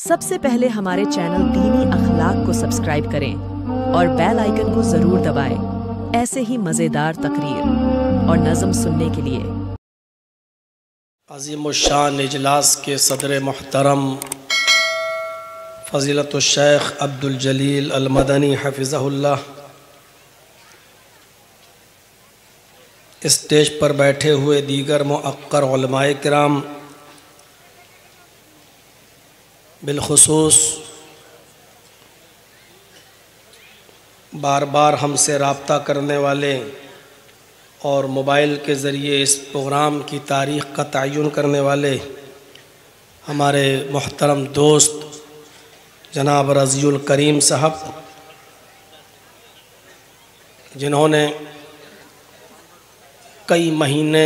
سب سے پہلے ہمارے چینل دینی اخلاق کو سبسکرائب کریں اور بیل آئیکن کو ضرور دبائیں ایسے ہی مزیدار تقریر اور نظم سننے کے لیے۔ عظیم الشان اجلاس کے صدر محترم فضیلت الشیخ عبدالجلیل المدنی حفظہ اللہ، اسٹیج پر بیٹھے ہوئے دیگر مؤقر علماء کرام، بالخصوص بار بار ہم سے رابطہ کرنے والے اور موبائل کے ذریعے اس پروگرام کی تاریخ کا تعین کرنے والے ہمارے محترم دوست جناب رضی الکریم صاحب، جنہوں نے کئی مہینے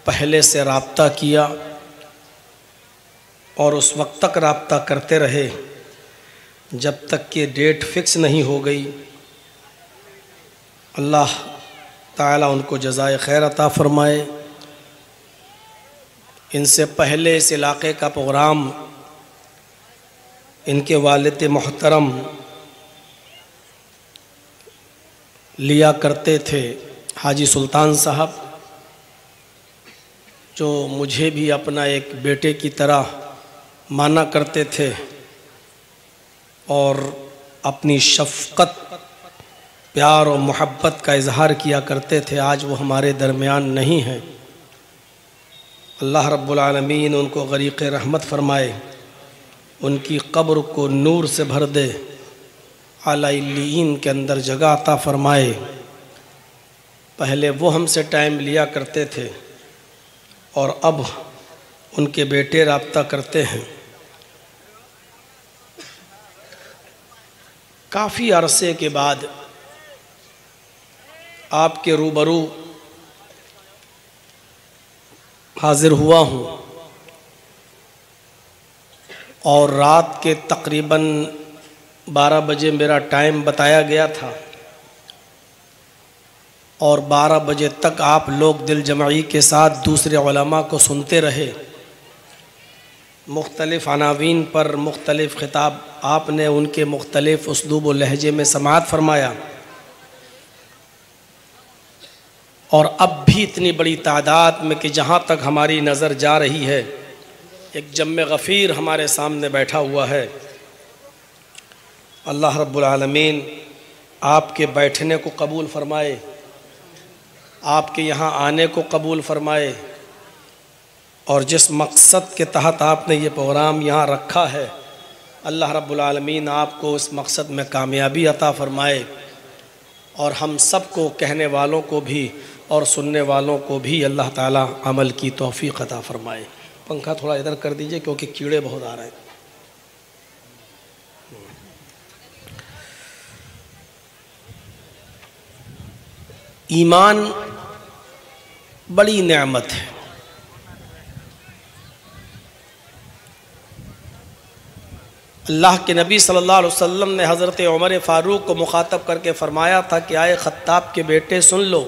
پہلے سے رابطہ کیا اور اس وقت تک رابطہ کرتے رہے جب تک کہ ڈیٹ فکس نہیں ہو گئی۔ اللہ تعالیٰ ان کو جزائے خیر عطا فرمائے۔ ان سے پہلے اس علاقے کا پروگرام ان کے والد محترم لیا کرتے تھے، حاجی سلطان صاحب، جو مجھے بھی اپنا ایک بیٹے کی طرح مانا کرتے تھے اور اپنی شفقت، پیار و محبت کا اظہار کیا کرتے تھے۔ آج وہ ہمارے درمیان نہیں ہیں۔ اللہ رب العالمین ان کو غریق رحمت فرمائے، ان کی قبر کو نور سے بھر دے، اعلی علیین کے اندر جگہ عطا فرمائے۔ پہلے وہ ہم سے ٹائم لیا کرتے تھے اور اب ان کے بیٹے رابطہ کرتے ہیں۔ کافی عرصے کے بعد آپ کے روبرو حاضر ہوا ہوں اور رات کے تقریباً 12 بجے میرا ٹائم بتایا گیا تھا اور 12 بجے تک آپ لوگ دل جمعی کے ساتھ دوسرے علماء کو سنتے رہے۔ مختلف عناوین پر مختلف خطاب آپ نے ان کے مختلف اسلوب و لہجے میں سماعت فرمایا، اور اب بھی اتنی بڑی تعداد میں کہ جہاں تک ہماری نظر جا رہی ہے ایک جم غفیر ہمارے سامنے بیٹھا ہوا ہے۔ اللہ رب العالمین آپ کے بیٹھنے کو قبول فرمائے، آپ کے یہاں آنے کو قبول فرمائے، اور جس مقصد کے تحت آپ نے یہ پروگرام یہاں رکھا ہے، اللہ رب العالمین آپ کو اس مقصد میں کامیابی عطا فرمائے، اور ہم سب کو، کہنے والوں کو بھی اور سننے والوں کو بھی اللہ تعالیٰ عمل کی توفیق عطا فرمائے۔ پنکھا تھوڑا ادھر کر دیجئے کیونکہ کیڑے بہت آ رہے ہیں۔ ایمان بڑی نعمت ہے۔ اللہ کے نبی صلی اللہ علیہ وسلم نے حضرت عمر فاروق کو مخاطب کر کے فرمایا تھا کہ آئے خطاب کے بیٹے سن لو،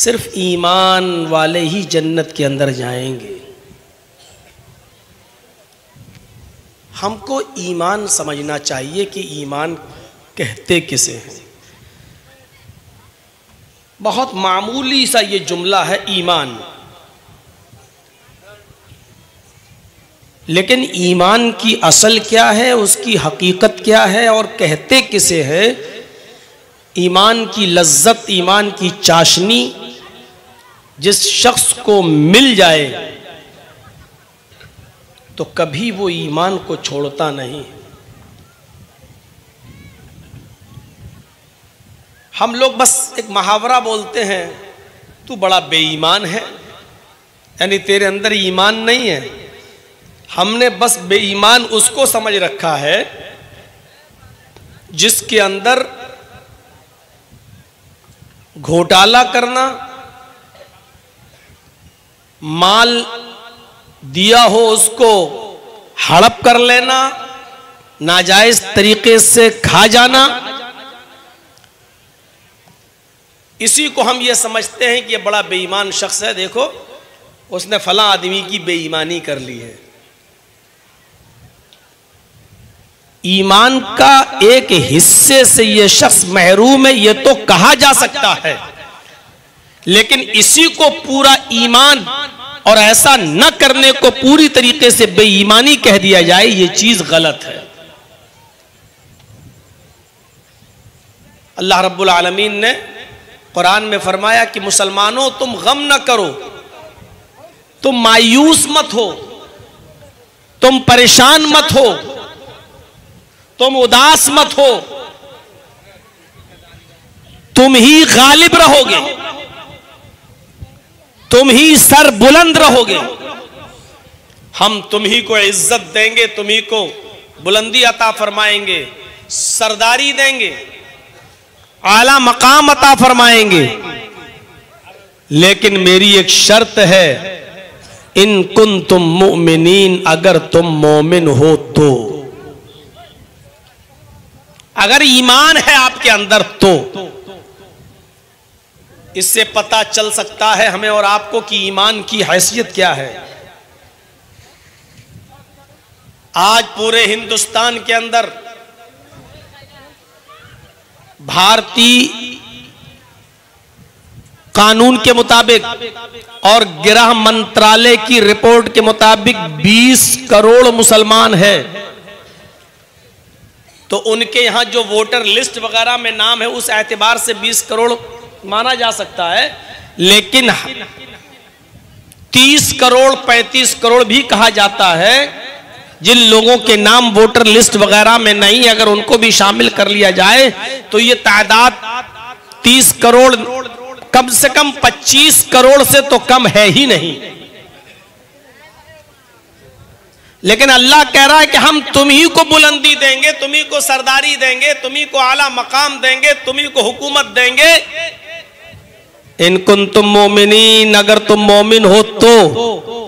صرف ایمان والے ہی جنت کے اندر جائیں گے۔ ہم کو ایمان سمجھنا چاہیے کہ ایمان کہتے کسے ہیں۔ بہت معمولی سا یہ جملہ ہے ایمان، لیکن ایمان کی اصل کیا ہے، اس کی حقیقت کیا ہے اور کہتے کسے ہے؟ ایمان کی لذت، ایمان کی چاشنی جس شخص کو مل جائے تو کبھی وہ ایمان کو چھوڑتا نہیں۔ ہم لوگ بس ایک محاورہ بولتے ہیں، تو بڑا بے ایمان ہے، یعنی تیرے اندر ایمان نہیں ہے۔ ہم نے بس بے ایمان اس کو سمجھ رکھا ہے جس کے اندر گھوٹالہ کرنا، مال دیا ہو اس کو ہڑپ کر لینا، ناجائز طریقے سے کھا جانا، اسی کو ہم یہ سمجھتے ہیں کہ یہ بڑا بے ایمان شخص ہے، دیکھو اس نے فلاں آدمی کی بے ایمانی کر لی ہے۔ ایمان کا ایک حصے سے یہ شخص محروم ہے یہ تو کہا جا سکتا ہے، لیکن اسی کو پورا ایمان اور ایسا نہ کرنے کو پوری طریقے سے بے ایمانی کہہ دیا جائے، یہ چیز غلط ہے۔ اللہ رب العالمین نے قرآن میں فرمایا کہ مسلمانوں تم غم نہ کرو، تم مایوس مت ہو، تم پریشان مت ہو، تم اداس مت ہو، تم ہی غالب رہو گے، تم ہی سر بلند رہو گے، ہم تم ہی کو عزت دیں گے، تم ہی کو بلندی عطا فرمائیں گے، سرداری دیں گے، اعلیٰ مقام عطا فرمائیں گے، لیکن میری ایک شرط ہے، ان کنتم مؤمنین، اگر تم مومن ہو تو، اگر ایمان ہے آپ کے اندر تو۔ اس سے پتہ چل سکتا ہے ہمیں اور آپ کو کہ ایمان کی حیثیت کیا ہے۔ آج پورے ہندوستان کے اندر بھارتی قانون کے مطابق اور گرہ منترالے کی رپورٹ کے مطابق 20 کروڑ مسلمان ہیں، تو ان کے یہاں جو ووٹر لسٹ وغیرہ میں نام ہے اس اعتبار سے 20 کروڑ مانا جا سکتا ہے، لیکن 30 کروڑ 35 کروڑ بھی کہا جاتا ہے جن لوگوں کے نام ووٹر لسٹ وغیرہ میں نہیں، اگر ان کو بھی شامل کر لیا جائے تو یہ تعداد 30 کروڑ کم سے کم 25 کروڑ سے تو کم ہے ہی نہیں۔ لیکن اللہ کہہ رہا ہے کہ ہم تم ہی کو بلندی دیں گے، تم ہی کو سرداری دیں گے، تم ہی کو اعلیٰ مقام دیں گے، تم ہی کو حکومت دیں گے۔ ان کنتم مومنین، اگر تم مومن ہو تو۔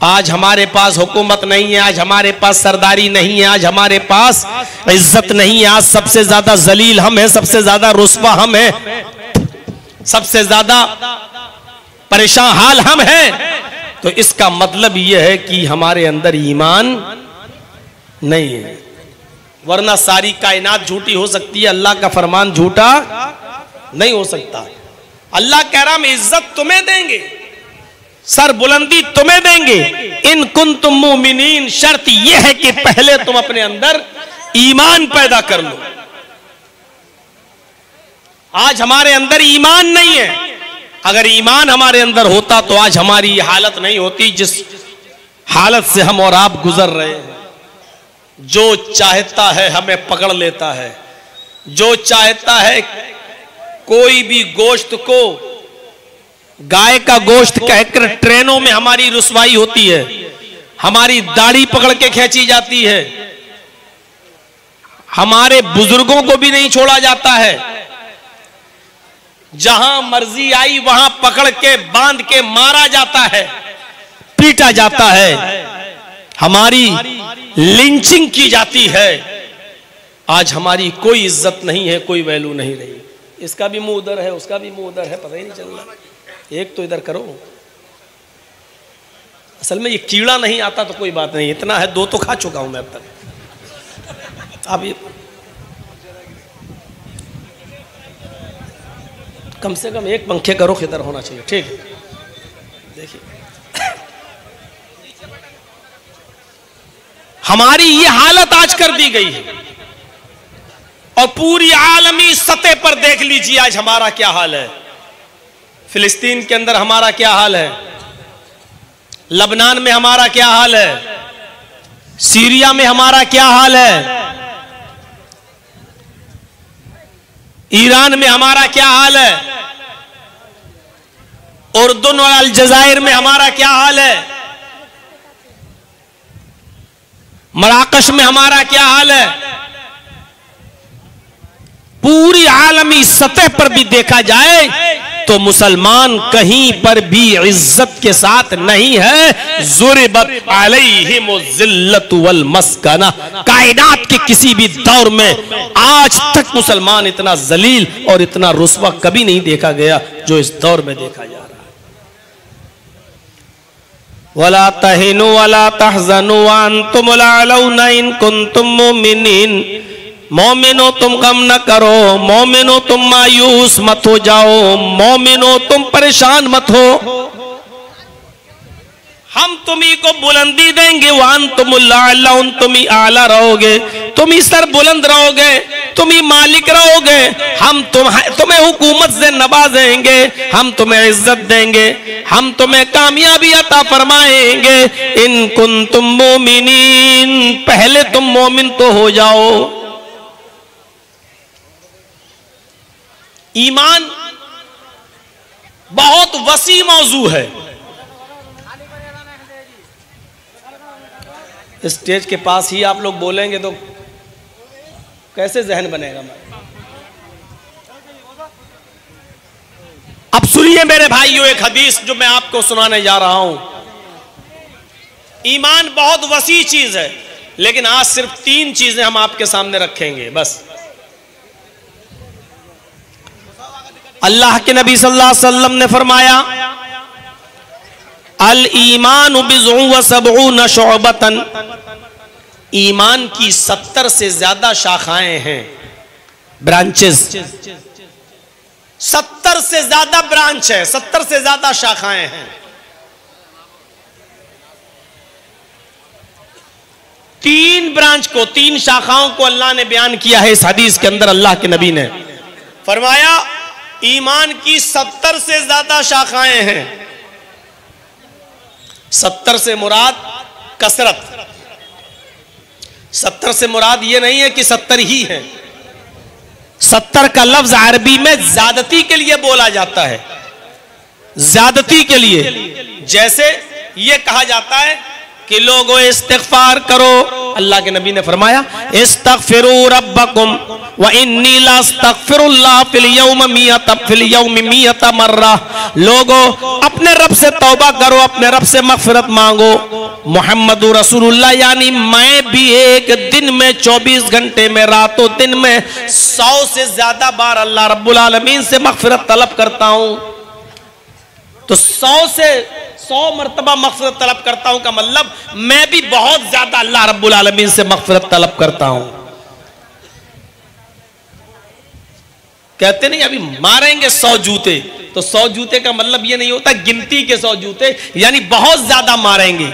آج ہمارے پاس حکومت نہیں ہے، آج ہمارے پاس سرداری نہیں ہے، آج ہمارے پاس عزت نہیں ہے، آج سب سے زیادہ ذلیل ہم ہیں، سب سے زیادہ رسوا ہم ہیں، سب سے زیادہ پریشان حال ہم ہیں، تو اس کا مطلب یہ ہے کہ ہمارے اندر ایمان نہیں ہے، ورنہ ساری کائنات جھوٹی ہو سکتی ہے، اللہ کا فرمان جھوٹا نہیں ہو سکتا۔ اللہ کہہ رہا ہم عزت تمہیں دیں گے، سر بلندی تمہیں دیں گے، ان کنتم مومنین، شرط یہ ہے کہ پہلے تم اپنے اندر ایمان پیدا کر لو۔ آج ہمارے اندر ایمان نہیں ہے، اگر ایمان ہمارے اندر ہوتا تو آج ہماری یہ حالت نہیں ہوتی جس حالت سے ہم اور آپ گزر رہے ہیں۔ جو چاہتا ہے ہمیں پکڑ لیتا ہے، جو چاہتا ہے کوئی بھی گوشت کو گائے کا گوشت کہہ کر ٹرینوں میں ہماری رسوائی ہوتی ہے، ہماری داڑھی پکڑ کے کھینچی جاتی ہے، ہمارے بزرگوں کو بھی نہیں چھوڑا جاتا ہے، جہاں مرضی آئی وہاں پکڑ کے باندھ کے مارا جاتا ہے، پیٹا جاتا ہے، ہماری لنچنگ کی جاتی ہے۔ آج ہماری کوئی عزت نہیں ہے، کوئی ویلو نہیں رہی۔ اس کا بھی منہ ادھر ہے، اس کا بھی منہ ادھر ہے، پتہ ہی نہیں چل رہا، ایک تو ادھر کرو۔ اصل میں یہ کیڑا نہیں آتا تو کوئی بات نہیں، اتنا ہے 2 تو کھا چکا ہوں میں اب تک۔ اب یہ کم سے کم ایک پنکھے کا رخ ادھر ہونا چاہیے، ٹھیک ہے؟ دیکھیے ہماری یہ حالت آج کر دی گئی ہے، اور پوری عالمی سطح پر دیکھ لیجیے آج ہمارا کیا حال ہے۔ فلسطین کے اندر ہمارا کیا حال ہے، لبنان میں ہمارا کیا حال ہے، سیریا میں ہمارا کیا حال ہے، ایران میں ہمارا کیا حال ہے، اردن اور الجزائر میں ہمارا کیا حال ہے، مراکش میں ہمارا کیا حال ہے۔ پوری عالمی سطح پر بھی دیکھا جائے تو مسلمان کہیں پر بھی عزت کے ساتھ نہیں ہے۔ ضربت علیہم الذلۃ والمسکنہ، کائنات کے کسی بھی دور میں آج تک مسلمان اتنا ذلیل اور اتنا رسوا کبھی نہیں دیکھا گیا جو اس دور میں دیکھا جا رہا ہے۔ ولا تہنوا ولا تحزنوا وانتم الاعلون ان کنتم مؤمنین، مومنو تم غم نہ کرو، مومنو تم مایوس مت ہو جاؤ، مومنو تم پریشان مت ہو، ہم تمہیں کو بلندی دیں گے، وانتم الاعلون تم ہی اعلیٰ رہو گے، تم ہی سر بلند رہو گے، تم ہی مالک رہو گے، ہم تمہیں حکومت سے نوازیں گے، ہم تمہیں عزت دیں گے، ہم تمہیں کامیابی عطا فرمائیں گے، ان کنتم مومنین، پہلے تم مومن تو ہو جاؤ۔ ایمان بہت وسیع موضوع ہے، اسٹیج کے پاس ہی آپ لوگ بولیں گے تو کیسے ذہن بنے گا؟ اب سنیے میرے بھائیوں ایک حدیث جو میں آپ کو سنانے جا رہا ہوں۔ ایمان بہت وسیع چیز ہے، لیکن آج صرف 3 چیزیں ہم آپ کے سامنے رکھیں گے بس۔ اللہ کے نبی صلی اللہ علیہ وسلم نے فرمایا الایمان بضع و سبعون شعبۃ، ایمان کی 70 سے زیادہ شاخائیں ہیں، برانچز، 70 سے زیادہ برانچ ہے، 70 سے زیادہ شاخائیں ہیں۔ 3 برانچ کو، 3 شاخاؤں کو اللہ نے بیان کیا ہے اس حدیث کے اندر۔ اللہ کے نبی نے فرمایا ایمان کی 70 سے زیادہ شاخائیں ہیں۔ 70 سے مراد کثرت، 70 سے مراد یہ نہیں ہے کہ 70 ہی ہیں۔ 70 کا لفظ عربی میں زیادتی کے لیے بولا جاتا ہے، زیادتی کے لیے، جیسے یہ کہا جاتا ہے کہ لوگوں استغفار کرو، اللہ کے نبی نے فرمایا استغفروا ربکم وانی لا استغفر اللہ فی اليوم 100 مرہ، لوگوں اپنے رب سے توبہ کرو، اپنے رب سے مغفرت مانگو، محمد رسول اللہ یعنی میں بھی ایک دن میں 24 گھنٹے میں راتوں دن میں 100 سے زیادہ بار اللہ رب العالمین سے مغفرت طلب کرتا ہوں۔ تو 100 مرتبہ مغفرت طلب کرتا ہوں کا مطلب میں بھی بہت زیادہ اللہ رب العالمین سے مغفرت طلب کرتا ہوں۔ کہتے نہیں ابھی ماریں گے 100 جوتے، تو 100 جوتے کا مطلب یہ نہیں ہوتا گنتی کے 100 جوتے، یعنی بہت زیادہ ماریں گے۔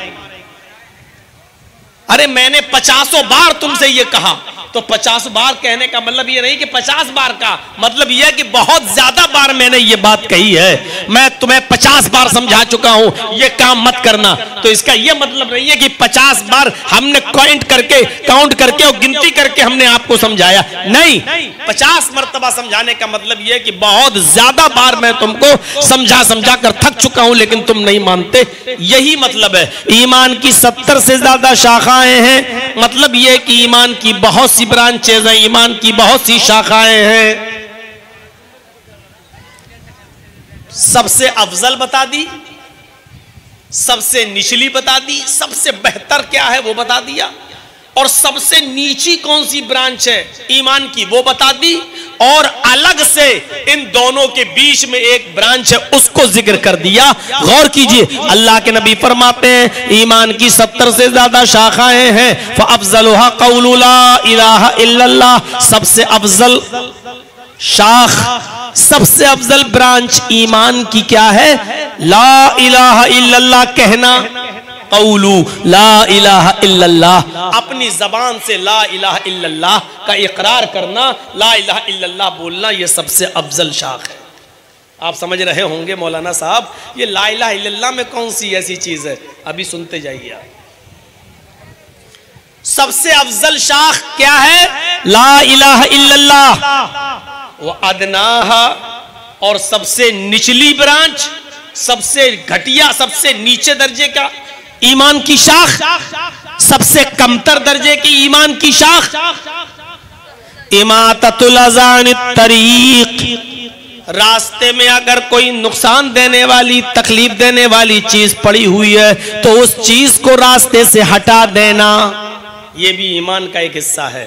ارے میں نے 50 بار تم سے یہ کہا، تو 50 بار کہنے کا مطلب یہ نہیں کہ 50 بار کا مطلب یہ ہے کہ بہت زیادہ بار میں نے یہ بات کہی ہے، میں تمہیں 50 بار سمجھا چکا ہوں یہ کام مت کرنا۔ تو اس کا یہ مطلب نہیں ہے کہ 50 بار ہم نے کاؤنٹ کر کے اور گنتی کر کے ہم نے آپ کو سمجھایا، نہیں، 50 مرتبہ سمجھانے کا مطلب یہ ہے کہ بہت زیادہ بار میں تم کو سمجھا کر تھک چکا ہوں لیکن تم نہیں مانتے، یہی مطلب ہے۔ ایمان کی 70 سے زیادہ شاخائیں ہیں، مطلب یہ کہ ایمان کی بہت سی برانچز ہیں، ایمان کی بہت سی شاخائیں ہیں۔ سب سے افضل بتا دی، سب سے نچلی بتا دی، سب سے بہتر کیا ہے وہ بتا دیا، اور سب سے نیچی کون سی برانچ ہے ایمان کی وہ بتا دی، اور الگ سے ان دونوں کے بیچ میں ایک برانچ ہے اس کو ذکر کر دیا۔ غور کیجئے، اللہ کے نبی فرماتے ہیں ایمان کی 70 سے زیادہ شاخائیں ہیں، فَأَفْضَلُهَا قَوْلُ لَا إِلَهَ إِلَّا اللَّهِ، سب سے افضل شاخ، سب سے افضل برانچ ایمان کی کیا ہے؟ لا الہ الا اللہ کہنا، قولو لا الہ الا اللہ، اپنی زبان سے لا الہ الا اللہ کا اقرار کرنا، لا الہ الا اللہ بولنا، یہ سب سے افضل شاخ ہے۔ آپ سمجھ رہے ہوں گے مولانا صاحب یہ لا الہ الا اللہ میں کون سی ایسی چیز ہے، ابھی سنتے جائیے آپ۔ سب سے افضل شاخ کیا ہے؟ لا الہ الا اللہ۔ وَأَدْنَاهَا، اور سب سے نچلی برانچ، سب سے گھٹیا، سب سے نیچے درجے کا ایمان کی شاخ، سب سے کمتر درجے کی ایمان کی شاخ، اماطۃ الاذى عن الطریق، راستے میں اگر کوئی نقصان دینے والی، تکلیف دینے والی چیز پڑی ہوئی ہے تو اس چیز کو راستے سے ہٹا دینا، یہ بھی ایمان کا ایک حصہ ہے۔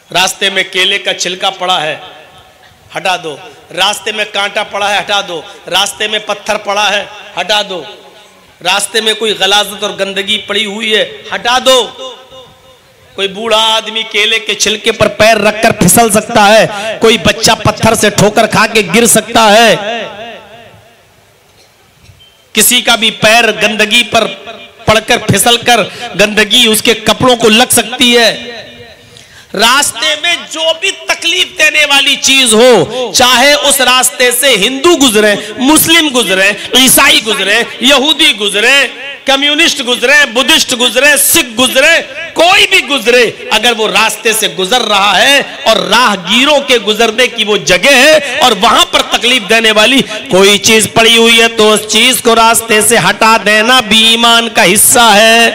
راستے میں کیلے کا چھلکا پڑا ہے، ہٹا دو، راستے میں کانٹا پڑا ہے، ہٹا دو، راستے میں پتھر پڑا ہے، ہٹا دو، راستے میں کوئی غلاظت اور گندگی پڑی ہوئی ہے ہٹا دو. کوئی بوڑھا آدمی کیلے کے چھلکے پر پیر رکھ کر پھسل سکتا ہے, کوئی بچہ پتھر سے ٹھوکر کھا کے گر سکتا ہے, کسی کا بھی پیر گندگی پر پڑ کر پھسل کر گندگی اس کے کپڑوں کو لگ سکتی ہے. راستے میں جو بھی تکلیف دینے والی چیز ہو, چاہے اس راستے سے ہندو گزرے, مسلم گزرے, عیسائی گزرے, یہودی گزرے, کمیونسٹ گزرے, بدھسٹ گزرے, سکھ گزرے, کوئی بھی گزرے, اگر وہ راستے سے گزر رہا ہے اور راہ گیروں کے گزرنے کی وہ جگہ ہے اور وہاں پر تکلیف دینے والی کوئی چیز پڑی ہوئی ہے تو اس چیز کو راستے سے ہٹا دینا بھی ایمان کا حصہ ہے.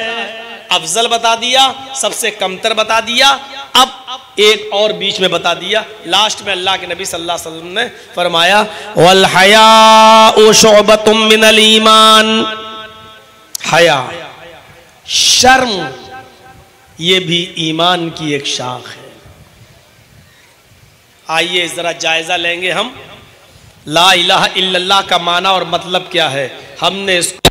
افضل بتا دیا, سب سے کمتر بتا دیا, اب ایک اور بیچ میں بتا دیا. لاسٹ میں اللہ کے نبی صلی اللہ علیہ وسلم نے فرمایا وَالْحَيَاءُ شُعْبَةٌ مِّنَ الْإِيمَانِ, حیا, شرم, یہ بھی ایمان کی ایک شاخ ہے. آئیے ذرا جائزہ لیں گے ہم لا الہ الا اللہ کا معنی اور مطلب کیا ہے. ہم نے اس کو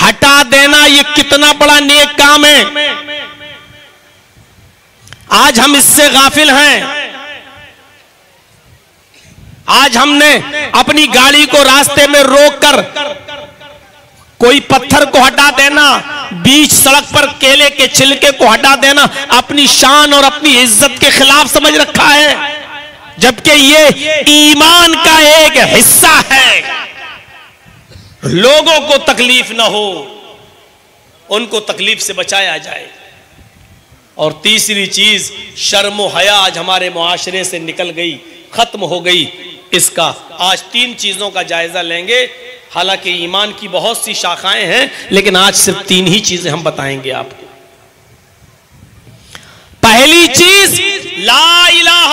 ہٹا دینا یہ کتنا بڑا نیک کام ہے. آج ہم اس سے غافل ہیں. آج ہم نے اپنی گاڑی کو راستے میں روک کر کوئی پتھر کو ہٹا دینا, بیچ سڑک پر کیلے کے چھلکے کو ہٹا دینا اپنی شان اور اپنی عزت کے خلاف سمجھ رکھا ہے, جبکہ یہ ایمان کا ایک حصہ ہے. لوگوں کو تکلیف نہ ہو, ان کو تکلیف سے بچایا جائے. اور تیسری چیز شرم و حیا آج ہمارے معاشرے سے نکل گئی, ختم ہو گئی. اس کا آج 3 چیزوں کا جائزہ لیں گے. حالانکہ ایمان کی بہت سی شاخائیں ہیں لیکن آج صرف 3 ہی چیزیں ہم بتائیں گے آپ کو. پہلی چیز لا الہ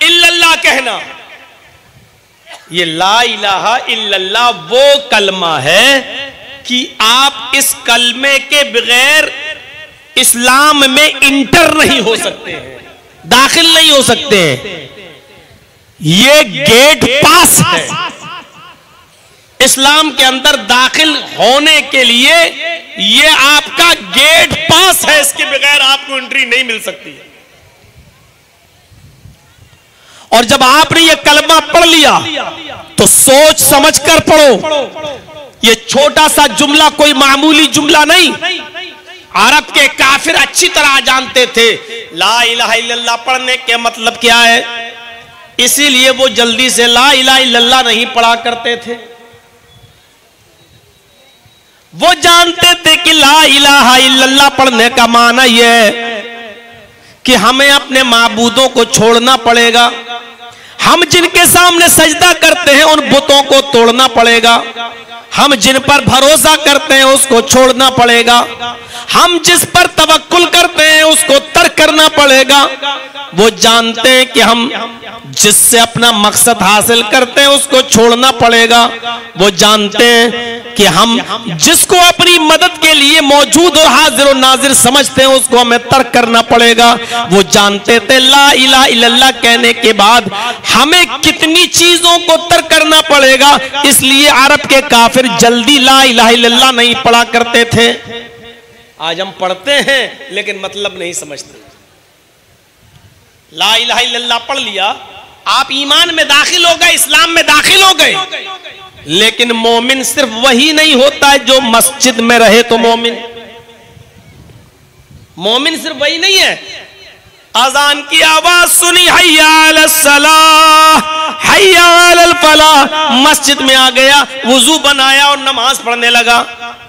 الا اللہ کہنا. یہ لا الہ الا اللہ وہ کلمہ ہے کہ آپ اس کلمے کے بغیر اسلام میں انٹر نہیں ہو سکتے ہیں, داخل نہیں ہو سکتے ہیں. یہ گیٹ پاس ہے. اسلام کے اندر داخل ہونے کے لیے یہ آپ کا گیٹ پاس ہے, اس کے بغیر آپ کو انٹری نہیں مل سکتی ہے. اور جب آپ نے یہ کلمہ پڑھ لیا تو سوچ سمجھ کر پڑھو. یہ چھوٹا سا جملہ کوئی معمولی جملہ نہیں. عرب کے کافر اچھی طرح جانتے تھے لا الہ الا اللہ پڑھنے کے مطلب کیا ہے, اسی لیے وہ جلدی سے لا الہ الا اللہ نہیں پڑھا کرتے تھے. وہ جانتے تھے کہ لا الہ الا اللہ پڑھنے کا معنی یہ ہے کہ ہمیں اپنے معبودوں کو چھوڑنا پڑے گا, ہم جن کے سامنے سجدہ کرتے ہیں ان بتوں کو توڑنا پڑے گا, ہم جن پر بھروسہ کرتے ہیں اس کو چھوڑنا پڑے گا, ہم جس پر توکل کرتے ہیں اس کو ترک کرنا پڑے گا. وہ جانتے ہیں کہ ہم جس سے اپنا مقصد حاصل کرتے ہیں اس کو چھوڑنا پڑے گا. وہ جانتے ہیں کہ ہم جس کو اپنی مدد کے لیے موجود اور حاضر و ناظر سمجھتے ہیں اس کو ہمیں ترک کرنا پڑے گا. وہ جانتے تھے لا الہ الا اللہ کہنے کے بعد ہمیں کتنی چیزوں کو ترک کرنا پڑے گا, اس لیے عرب کے کافر جلدی لا الہ الا اللہ نہیں پڑھا کرتے تھے. آج ہم پڑھتے ہیں لیکن مطلب نہیں سمجھتے. لا الہ الا اللہ پڑھ لیا, آپ ایمان میں داخل ہو گئے, اسلام میں داخل ہو گئے, لیکن مومن صرف وہی نہیں ہوتا ہے جو مسجد میں رہے تو مومن. مومن صرف وہی نہیں ہے اذان کی آواز سنی حی علی الصلاح حی علی الفلاح, مسجد میں آ گیا, وضو بنایا اور نماز پڑھنے لگا,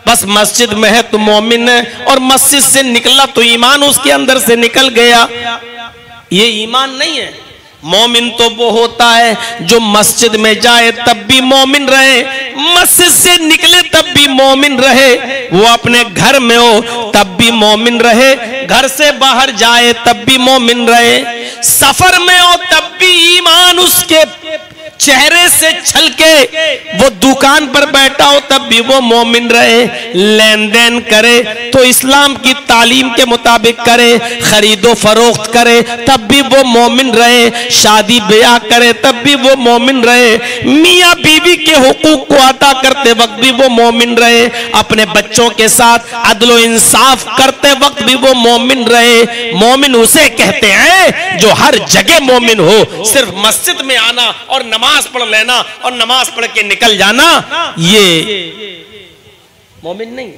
بس مسجد میں ہے تو مومن ہے, اور مسجد سے نکلا تو ایمان اس کے اندر سے نکل گیا. یہ ایمان نہیں ہے. مومن تو وہ ہوتا ہے جو مسجد میں جائے تب بھی مومن رہے, مسجد سے نکلے تب بھی مومن رہے, وہ اپنے گھر میں ہو تب بھی مومن رہے, گھر سے باہر جائے تب بھی مومن رہے, سفر میں ہو تب بھی ایمان اس کے چہرے سے چھل کے وہ دکان پر بیٹھا ہو تب بھی وہ مومن رہے، لین دین کرے تو اسلام کی تعلیم کے مطابق کرے، خرید و فروخت کرے تب بھی وہ مومن رہے، شادی بیاہ کرے تب بھی وہ مومن رہے، میاں بیوی کے حقوق کو ادا کرتے وقت بھی وہ مومن رہے، اپنے بچوں کے ساتھ عدل و انصاف کرتے وقت بھی وہ مومن رہے۔ مومن اسے کہتے ہیں جو ہر جگہ مومن ہو، صرف مسجد میں آنا اور نماز پڑھ لینا اور نماز پڑھ کے نکل جانا یہ مومن نہیں۔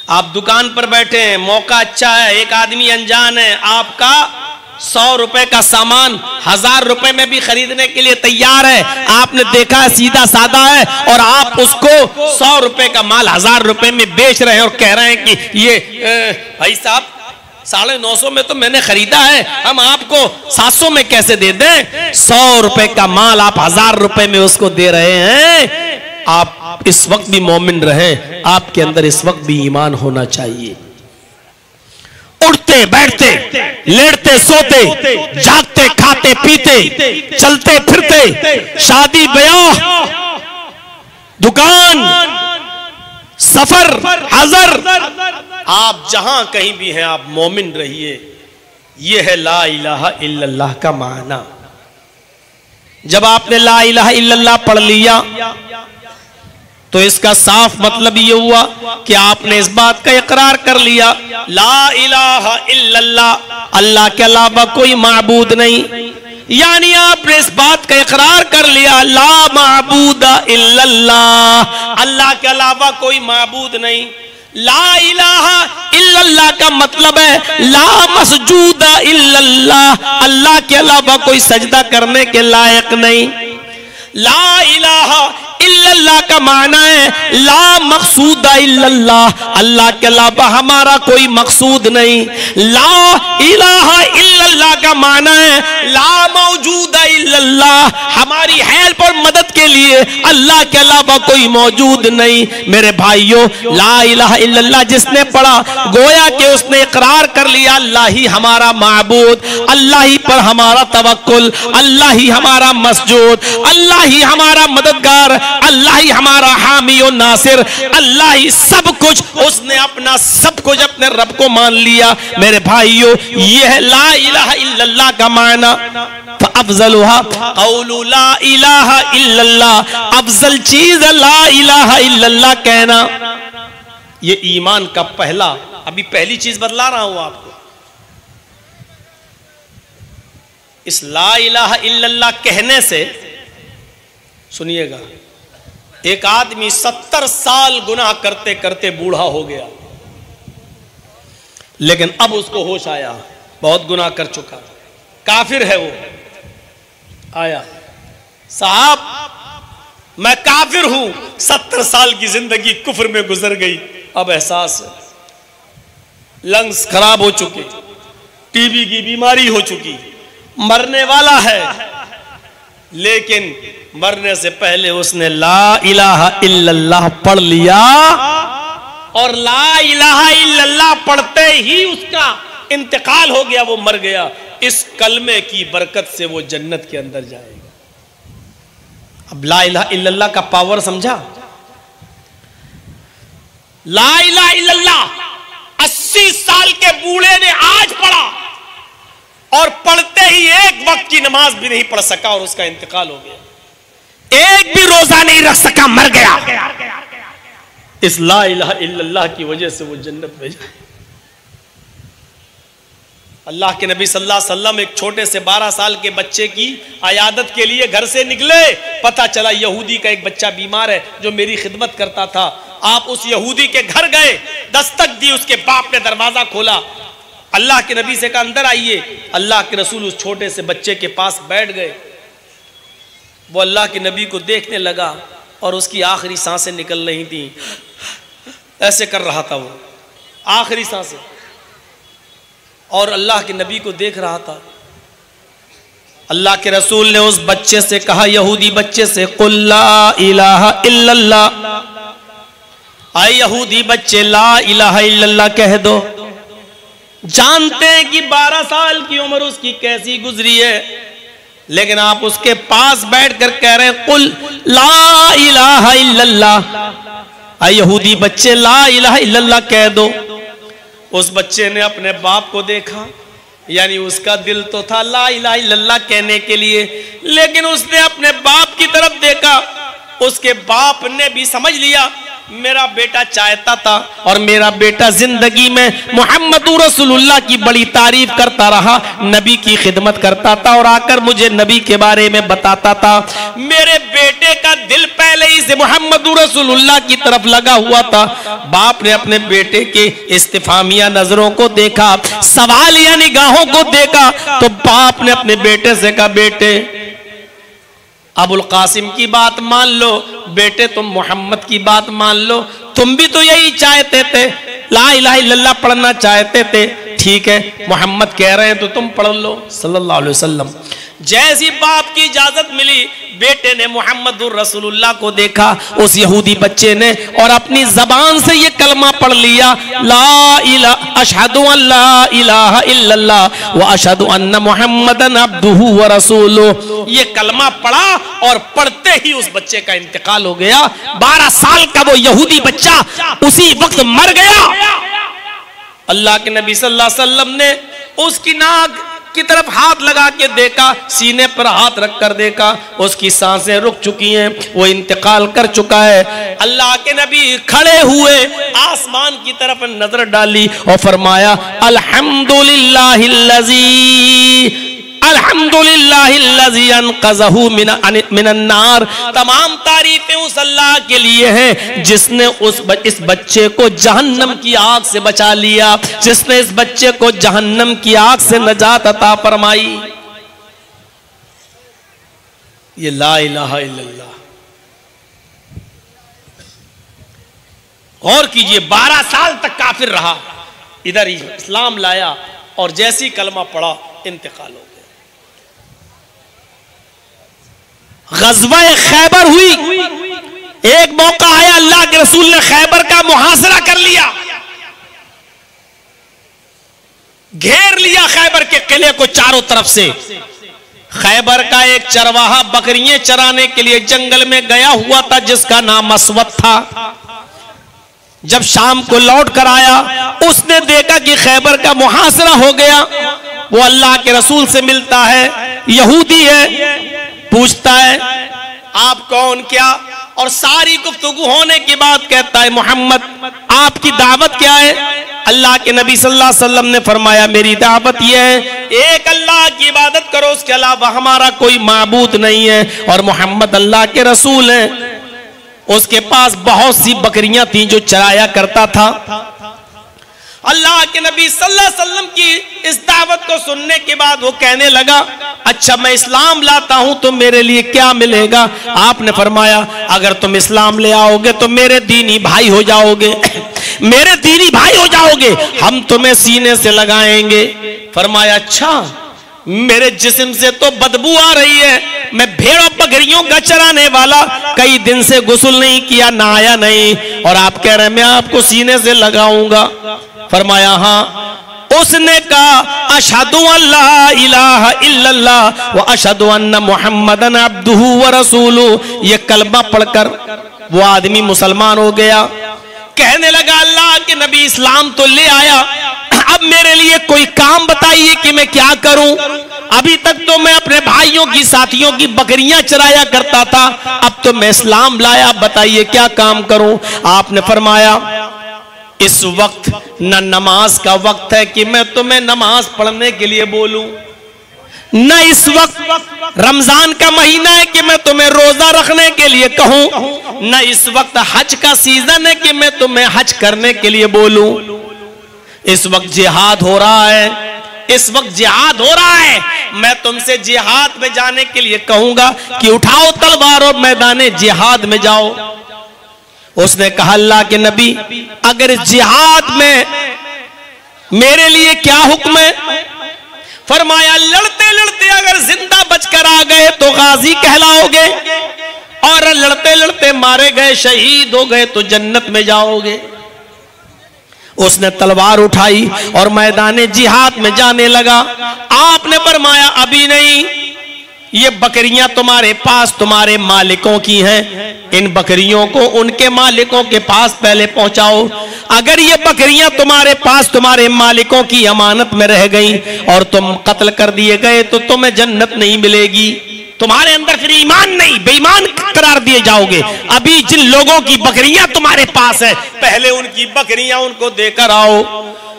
آپ دکان پر بیٹھے ہیں، موقع اچھا ہے، ایک آدمی انجان ہے، آپ کا 100 روپے کا سامان 1000 روپے میں بھی خریدنے کے لیے تیار ہے، آپ نے دیکھا ہے سیدھا سادہ ہے، اور آپ اس کو 100 روپے کا مال 1000 روپے میں بیچ رہے ہیں اور کہہ رہے ہیں کہ یہ بھائی صاحب 950 میں تو میں نے خریدا ہے، ہم آپ کو 700 میں کیسے دے دیں؟ 100 روپے کا مال آپ 1000 روپے میں اس کو دے رہے ہیں۔ آپ اس وقت بھی مومن رہیں، آپ کے اندر اس وقت بھی ایمان ہونا چاہیے۔ اٹھتے بیٹھتے، لیٹتے سوتے، جاگتے کھاتے پیتے، چلتے پھرتے، شادی بیاہ، دکان، سفر، حضر، آپ جہاں کہیں بھی ہیں آپ مومن رہیے۔ یہ ہے لا الہ الا اللہ کا معنی۔ جب آپ نے لا الہ الا اللہ پڑھ لیا تو اس کا صاف مطلب یہ ہوا کہ آپ نے اس بات کا اقرار کر لیا لا الہ الا اللہ، اللہ کے علاوہ کوئی معبود نہیں، یعنی آپ نے اس بات کا اقرار کر لیا لا معبود الا اللہ، اللہ کے علاوہ کوئی معبود نہیں۔ لا الہ الا اللہ کا مطلب ہے لا مسجود الا اللہ، اللہ کے علاوہ کوئی سجدہ کرنے کے لائق نہیں۔ لا الہ الا اللہ کا معنی ہے لا مقصود الا اللہ، اللہ کے علاوہ ہمارا کوئی مقصود نہیں۔ لا الہ الا اللہ کا معنی ہے لا موجود الا اللہ، ہماری ہیلپ اور مدد کے لیے اللہ کے علاوہ کوئی موجود نہیں۔ میرے بھائیوں، لا الہ الا اللہ جس نے پڑھا گویا کہ اس نے اقرار کر لیا اللہ ہی ہمارا معبود، اللہ ہی پر ہمارا توکل، اللہ ہی ہمارا مسجود، اللہ ہی ہمارا مددگار، اللہ ہی ہمارا حامی و ناصر، اللہ ہی سب کچھ، اس نے اپنا سب کچھ اپنے رب کو مان لیا۔ میرے بھائیوں، یہ ہے لا الہ الا اللہ کا معنی۔ فَأَفْضَلُهَا قَوْلُ لَا إِلَهَ إِلَّا اللَّهِ، افضل چیز لا الہ الا اللہ کہنا۔ یہ ایمان کا پہلا، ابھی پہلی چیز بتلا رہا ہوں آپ کو۔ اس لا الہ الا اللہ کہنے سے، سنیے گا، ایک آدمی 70 سال گناہ کرتے کرتے بوڑھا ہو گیا، لیکن اب اس کو ہوش آیا، بہت گناہ کر چکا، کافر ہے وہ، آیا صاحب میں کافر ہوں، 70 سال کی زندگی کفر میں گزر گئی، اب احساس ہے، لنگز خراب ہو چکے، ٹی بی کی بیماری ہو چکی، مرنے والا ہے، لیکن مرنے سے پہلے اس نے لا الہ الا اللہ پڑھ لیا، اور لا الہ الا اللہ پڑھتے ہی اس کا انتقال ہو گیا، وہ مر گیا۔ اس کلمے کی برکت سے وہ جنت کے اندر جائے گا۔ اب لا الہ الا اللہ کا پاور سمجھا؟ لا الہ الا اللہ 80 سال کے بوڑھے نے آج پڑھا، اور پڑھتے ہی ایک وقت کی نماز بھی نہیں پڑھ سکا اور اس کا انتقال ہو گیا، ایک بھی روزہ نہیں رکھ سکا، مر گیا۔ اس لا الہ الا اللہ کی وجہ سے وہ جنت میں جائے۔ اللہ کے نبی صلی اللہ علیہ وسلم ایک چھوٹے سے 12 سال کے بچے کی عیادت کے لیے گھر سے نکلے، پتا چلا یہودی کا ایک بچہ بیمار ہے جو میری خدمت کرتا تھا۔ آپ اس یہودی کے گھر گئے، دستک دی، اس کے باپ نے دروازہ کھولا، اللہ کے نبی سے کہا اندر آئیے۔ اللہ کے رسول اس چھوٹے سے بچے کے پاس بیٹھ گئے، وہ اللہ کے نبی کو دیکھنے لگا اور اس کی آخری سانسیں نکل رہی تھیں، ایسے کر رہا تھا وہ، آخری سانسیں، اور اللہ کے نبی کو دیکھ رہا تھا۔ اللہ کے رسول نے اس بچے سے کہا، یہودی بچے سے، قل لا الہ الا اللہ، اے یہودی بچے لا الہ الا اللہ کہہ دو۔ جانتے ہیں کہ 12 سال کی عمر اس کی کیسی گزری ہے، لیکن آپ اس کے پاس بیٹھ کر کہہ رہے ہیں قل لا الہ الا اللہ، اے یہودی بچے لا الہ الا اللہ کہہ دو۔ اس بچے نے اپنے باپ کو دیکھا، یعنی اس کا دل تو تھا لا الہ الا اللہ کہنے کے لیے، لیکن اس نے اپنے باپ کی طرف دیکھا۔ اس کے باپ نے بھی سمجھ لیا میرا بیٹا چاہتا تھا اور میرا بیٹا زندگی میں محمد رسول اللہ کی بڑی تعریف کرتا رہا، نبی کی خدمت کرتا تھا اور آ کر مجھے نبی کے بارے میں بتاتا تھا۔ میرے بیٹے کا دل پہلے ہی سے محمد رسول اللہ کی طرف لگا ہوا تھا۔ باپ نے اپنے بیٹے کے استفہامیہ نظروں کو دیکھا، سوالیہ نگاہوں کو دیکھا، تو باپ نے اپنے بیٹے سے کہا بیٹے ابو القاسم کی بات مان لو، بیٹے تم محمد کی بات مان لو، تم بھی تو یہی چاہتے تھے، لا الہ الا اللہ پڑھنا چاہتے تھے، ٹھیک ہے محمد کہہ رہے ہیں تو تم پڑھ لو صلی اللہ علیہ وسلم۔ جیسی باپ کی اجازت ملی، بیٹے نے محمد الرسول اللہ کو دیکھا، اس یہودی بچے نے، اور اپنی زبان سے یہ کلمہ پڑھ لیا، لا الہ اشہد ان لا الہ الا اللہ واشہد ان محمدن عبدہ ورسولہ۔ یہ کلمہ پڑھا اور پڑھتے ہی اس بچے کا انتقال ہو گیا۔ 12 سال کا وہ یہودی بچہ اسی وقت مر گیا۔ اللہ کے نبی صلی اللہ علیہ وسلم نے اس کی ناک کی طرف ہاتھ لگا کے دیکھا، سینے پر ہاتھ رکھ کر دیکھا، اس کی سانسیں رک چکی ہیں، وہ انتقال کر چکا ہے۔ اللہ کے نبی کھڑے ہوئے آسمان کی طرف نظر ڈالی اور فرمایا الحمدللہ الذی انقذہ من النار۔ تمام تعریفیں اس اللہ کے لیے ہیں جس نے اس بچے کو جہنم کی آگ سے بچا لیا، جس نے اس بچے کو جہنم کی آگ سے نجات عطا فرمائی۔ یہ لا الہ الا اللہ، غور کیجئے 12 سال تک کافر رہا، ادھر ہی اسلام لایا اور جیسی کلمہ پڑھا انتقال ہو گیا۔ غزوہ خیبر ہوئی، ایک موقع آیا اللہ کے رسول نے خیبر کا محاصرہ کر لیا، گھیر لیا خیبر کے قلعے کو چاروں طرف سے۔ خیبر کا ایک چرواہا بکریاں چرانے کے لیے جنگل میں گیا ہوا تھا جس کا نام اسود تھا۔ جب شام کو لوٹ کر آیا، اس نے دیکھا کہ خیبر کا محاصرہ ہو گیا۔ وہ اللہ کے رسول سے ملتا ہے، یہودی ہے، پوچھتا ہے آپ کون کیا، اور ساری گفتگو ہونے کے بعد کہتا ہے محمد آپ کی دعوت کیا ہے؟ اللہ کے نبی صلی اللہ علیہ وسلم نے فرمایا میری دعوت یہ ہے ایک اللہ کی عبادت کرو، اس کے علاوہ ہمارا کوئی معبود نہیں ہے، اور محمد اللہ کے رسول ہیں۔ اس کے پاس بہت سی بکریاں تھیں جو چرایا کرتا تھا۔ اللہ کے نبی صلی اللہ علیہ وسلم کی اس دعوت کو سننے کے بعد وہ کہنے لگا اچھا میں اسلام لاتا ہوں تو میرے لیے کیا ملے گا؟ آپ نے فرمایا اگر تم اسلام لے آؤ گے تو میرے دینی بھائی ہو جاؤ گے، میرے دینی بھائی ہو جاؤ گے، ہم تمہیں سینے سے لگائیں گے۔ فرمایا اچھا میرے جسم سے تو بدبو آ رہی ہے، میں بھیڑوں بکریوں کا چرانے والا، کئی دن سے غسل نہیں کیا، نہایا نہیں، اور آپ کہہ رہے ہیں میں آپ کو سینے سے لگاؤں گا۔ فرمایا ہاں۔ اس نے کہا اشہدو ان لا الہ الا اللہ و اشہدو ان محمدن عبدہ و رسولہ، یہ کلمہ پڑھ کر وہ آدمی مسلمان ہو گیا۔ کہنے لگا اللہ کے نبی اسلام تو لے آیا، اب میرے لیے کوئی کام بتائیے کہ میں کیا کروں، ابھی تک تو میں اپنے بھائیوں کی ساتھیوں کی بکریاں چرایا کرتا تھا، اب تو میں اسلام لایا، بتائیے کیا کام کروں؟ آپ نے فرمایا اس وقت نہ نماز کا وقت ہے کہ میں تمہیں نماز پڑھنے کے لیے بولوں، نہ اس وقت رمضان کا مہینہ ہے کہ میں تمہیں روزہ رکھنے کے لیے کہوں، نہ اس وقت حج کا سیزن ہے کہ میں تمہیں حج کرنے کے لیے بولوں۔ اس وقت جہاد ہو رہا ہے، اس وقت جہاد ہو رہا ہے، میں تم سے جہاد میں جانے کے لیے کہوں گا کہ اٹھاؤ تلوار اور میدان جہاد میں جاؤ۔ اس نے کہا اللہ کے نبی اگر اس جہاد میں میرے لیے کیا حکم ہے؟ فرمایا لڑتے لڑتے اگر زندہ بچ کر آ گئے تو غازی کہلاؤ گے، اور لڑتے لڑتے مارے گئے شہید ہو گئے تو جنت میں جاؤ گے۔ اس نے تلوار اٹھائی اور میدان جہاد میں جانے لگا۔ آپ نے فرمایا ابھی نہیں، یہ بکریاں تمہارے پاس تمہارے مالکوں کی ہیں، ان بکریوں کو ان کے مالکوں کے پاس پہلے پہنچاؤ۔ اگر یہ بکریاں تمہارے پاس تمہارے مالکوں کی امانت میں رہ گئیں اور تم قتل کر دیے گئے تو تمہیں جنت نہیں ملے گی، تمہارے اندر پھر ایمان نہیں، بے ایمان قرار دیے جاؤ گے۔ ابھی جن لوگوں کی بکریاں تمہارے پاس ہیں پہلے ان کی بکریاں ان کو دے کر آؤ۔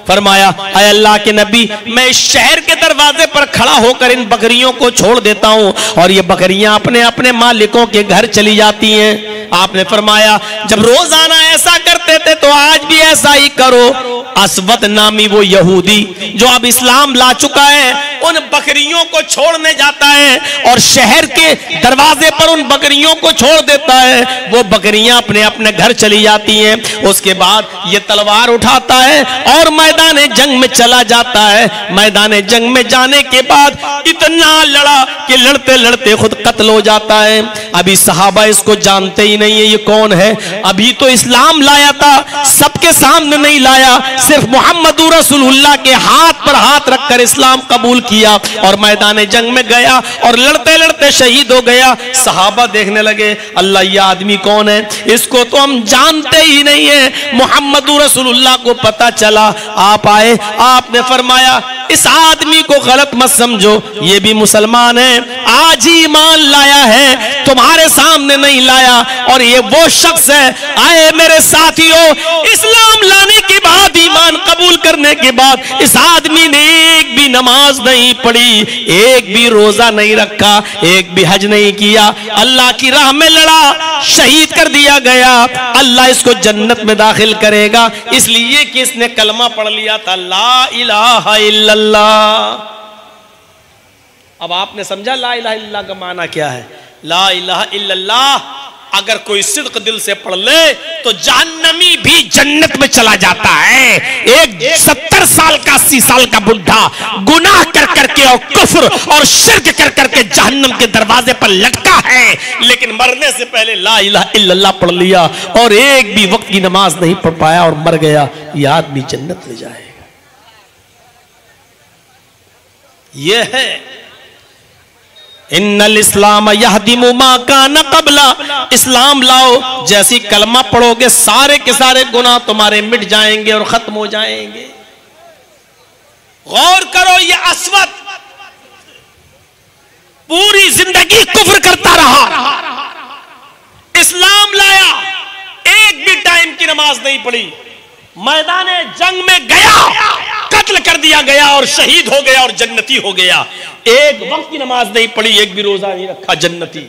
فرمایا اے اللہ کے نبی، میں اس شہر کے دروازے پر کھڑا ہو کر ان بکریوں کو چھوڑ دیتا ہوں اور یہ بکریاں اپنے اپنے مالکوں کے گھر چلی جاتی ہیں۔ آپ نے فرمایا جب روزانہ ایسا کرتے تھے تو آج بھی ایسا ہی کرو۔ اسود نامی وہ یہودی جو اب اسلام لا چکا ہے ان بکریوں کو چھوڑنے جاتا ہے اور شہر کے دروازے پر ان بکریوں کو چھوڑ دیتا ہے، وہ بکریاں اپنے اپنے گھر چلی جاتی ہیں۔ اس کے بعد یہ تلوار اٹھاتا ہے اور میدان جنگ میں چلا جاتا ہے۔ میدان جنگ میں جانے کے بعد اتنا لڑا کہ لڑتے لڑتے خود قتل ہو جاتا ہے۔ ابھی صحابہ اس کو جانتے ہی نہیں ہے یہ کون ہے، ابھی تو اسلام لایا تھا، سب کے سامنے نہیں لایا، صرف محمد رسول اللہ کے ہاتھ پر ہاتھ رکھ کر اسلام قبول کیا اور میدان جنگ میں گیا اور لڑتے لڑتے شہید ہو گیا۔ صحابہ دیکھنے لگے اللہ یہ آدمی کون ہے، اس کو تو ہم جانتے ہی نہیں ہیں۔ محمد رسول اللہ کو پتا چلا، آپ آئے، آپ نے فرمایا اس آدمی کو غلط مت سمجھو، یہ بھی مسلمان ہے، آج ہی ایمان لایا ہے، تمہارے سامنے نہیں لایا، اور یہ وہ شخص ہے۔ آئے میرے ساتھیوں، اسلام لانے کے بعد ایمان قبول کرنے کے بعد اس آدمی نے ایک بھی نماز نہیں پڑھی، ایک بھی روزہ نہیں رکھا، ایک بھی حج نہیں کیا، اللہ کی راہ میں لڑا، شہید کر دیا گیا۔ اللہ اس کو جنت میں داخل کرے گا اس لیے کہ اس نے کلمہ پڑھ لیا تھا لا الہ الا اللہ۔ اب آپ نے سمجھا لا الہ الا اللہ کا معنی کیا ہے؟ لا الہ الا اللہ اگر کوئی صدق دل سے پڑھ لے تو جہنمی بھی جنت میں چلا جاتا ہے۔ ایک 70 سال کا 80 سال کا بڈھا گناہ کر کر کے اور کفر اور شرک کر کر کے جہنم کے دروازے پر لٹکا ہے، لیکن مرنے سے پہلے لا الہ الا اللہ پڑھ لیا اور ایک بھی وقت کی نماز نہیں پڑھ پایا اور مر گیا، یہ آدمی جنت میں جائے گا۔ یہ ہے ان الاسلام یہدم ما کان قبل، اسلام لاؤ، جیسی کلمہ پڑھو گے سارے کے سارے گناہ تمہارے مٹ جائیں گے اور ختم ہو جائیں گے۔ غور کرو، یہ اسود پوری زندگی کفر کرتا رہا، اسلام لایا، ایک بھی ٹائم کی نماز نہیں پڑھی، میدان جنگ میں گیا، قتل کر دیا گیا اور شہید ہو گیا اور جنتی ہو گیا، ایک وقت کی نماز نہیں پڑھی، ایک بھی روزہ نہیں رکھا، جنتی۔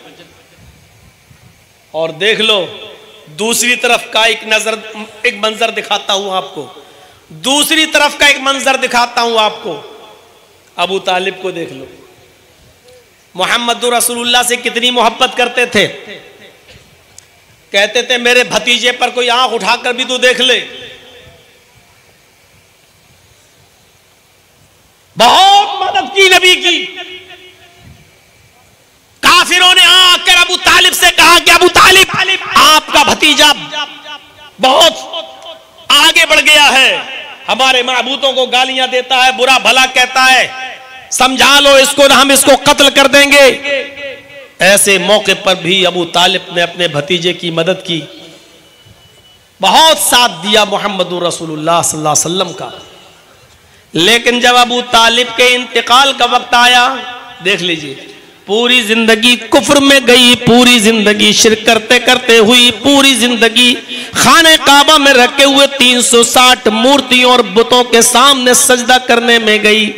اور دیکھ لو دوسری طرف کا ایک منظر دکھاتا ہوں آپ کو، دوسری طرف کا ایک منظر دکھاتا ہوں آپ کو۔ ابو طالب کو دیکھ لو، محمد رسول اللہ سے کتنی محبت کرتے تھے، کہتے تھے میرے بھتیجے پر کوئی آنکھ اٹھا کر بھی تو دیکھ لے، بہت مدد کی نبی کی۔ کافروں نے آ کر ابو طالب سے کہا کہ ابو طالب آپ کا بھتیجا بہت آگے بڑھ گیا ہے، ہمارے معبودوں کو گالیاں دیتا ہے، برا بھلا کہتا ہے، سمجھا لو اس کو، ہم اس کو قتل کر دیں گے۔ ایسے موقع پر بھی ابو طالب نے اپنے بھتیجے کی مدد کی، بہت ساتھ دیا محمد رسول اللہ صلی اللہ علیہ وسلم کا۔ لیکن جب ابو طالب کے انتقال کا وقت آیا، دیکھ لیجئے، پوری زندگی کفر میں گئی، پوری زندگی شرک کرتے کرتے ہوئی، پوری زندگی خانہ کعبہ میں رکھے ہوئے 360 مورتیوں اور بتوں کے سامنے سجدہ کرنے میں گئی۔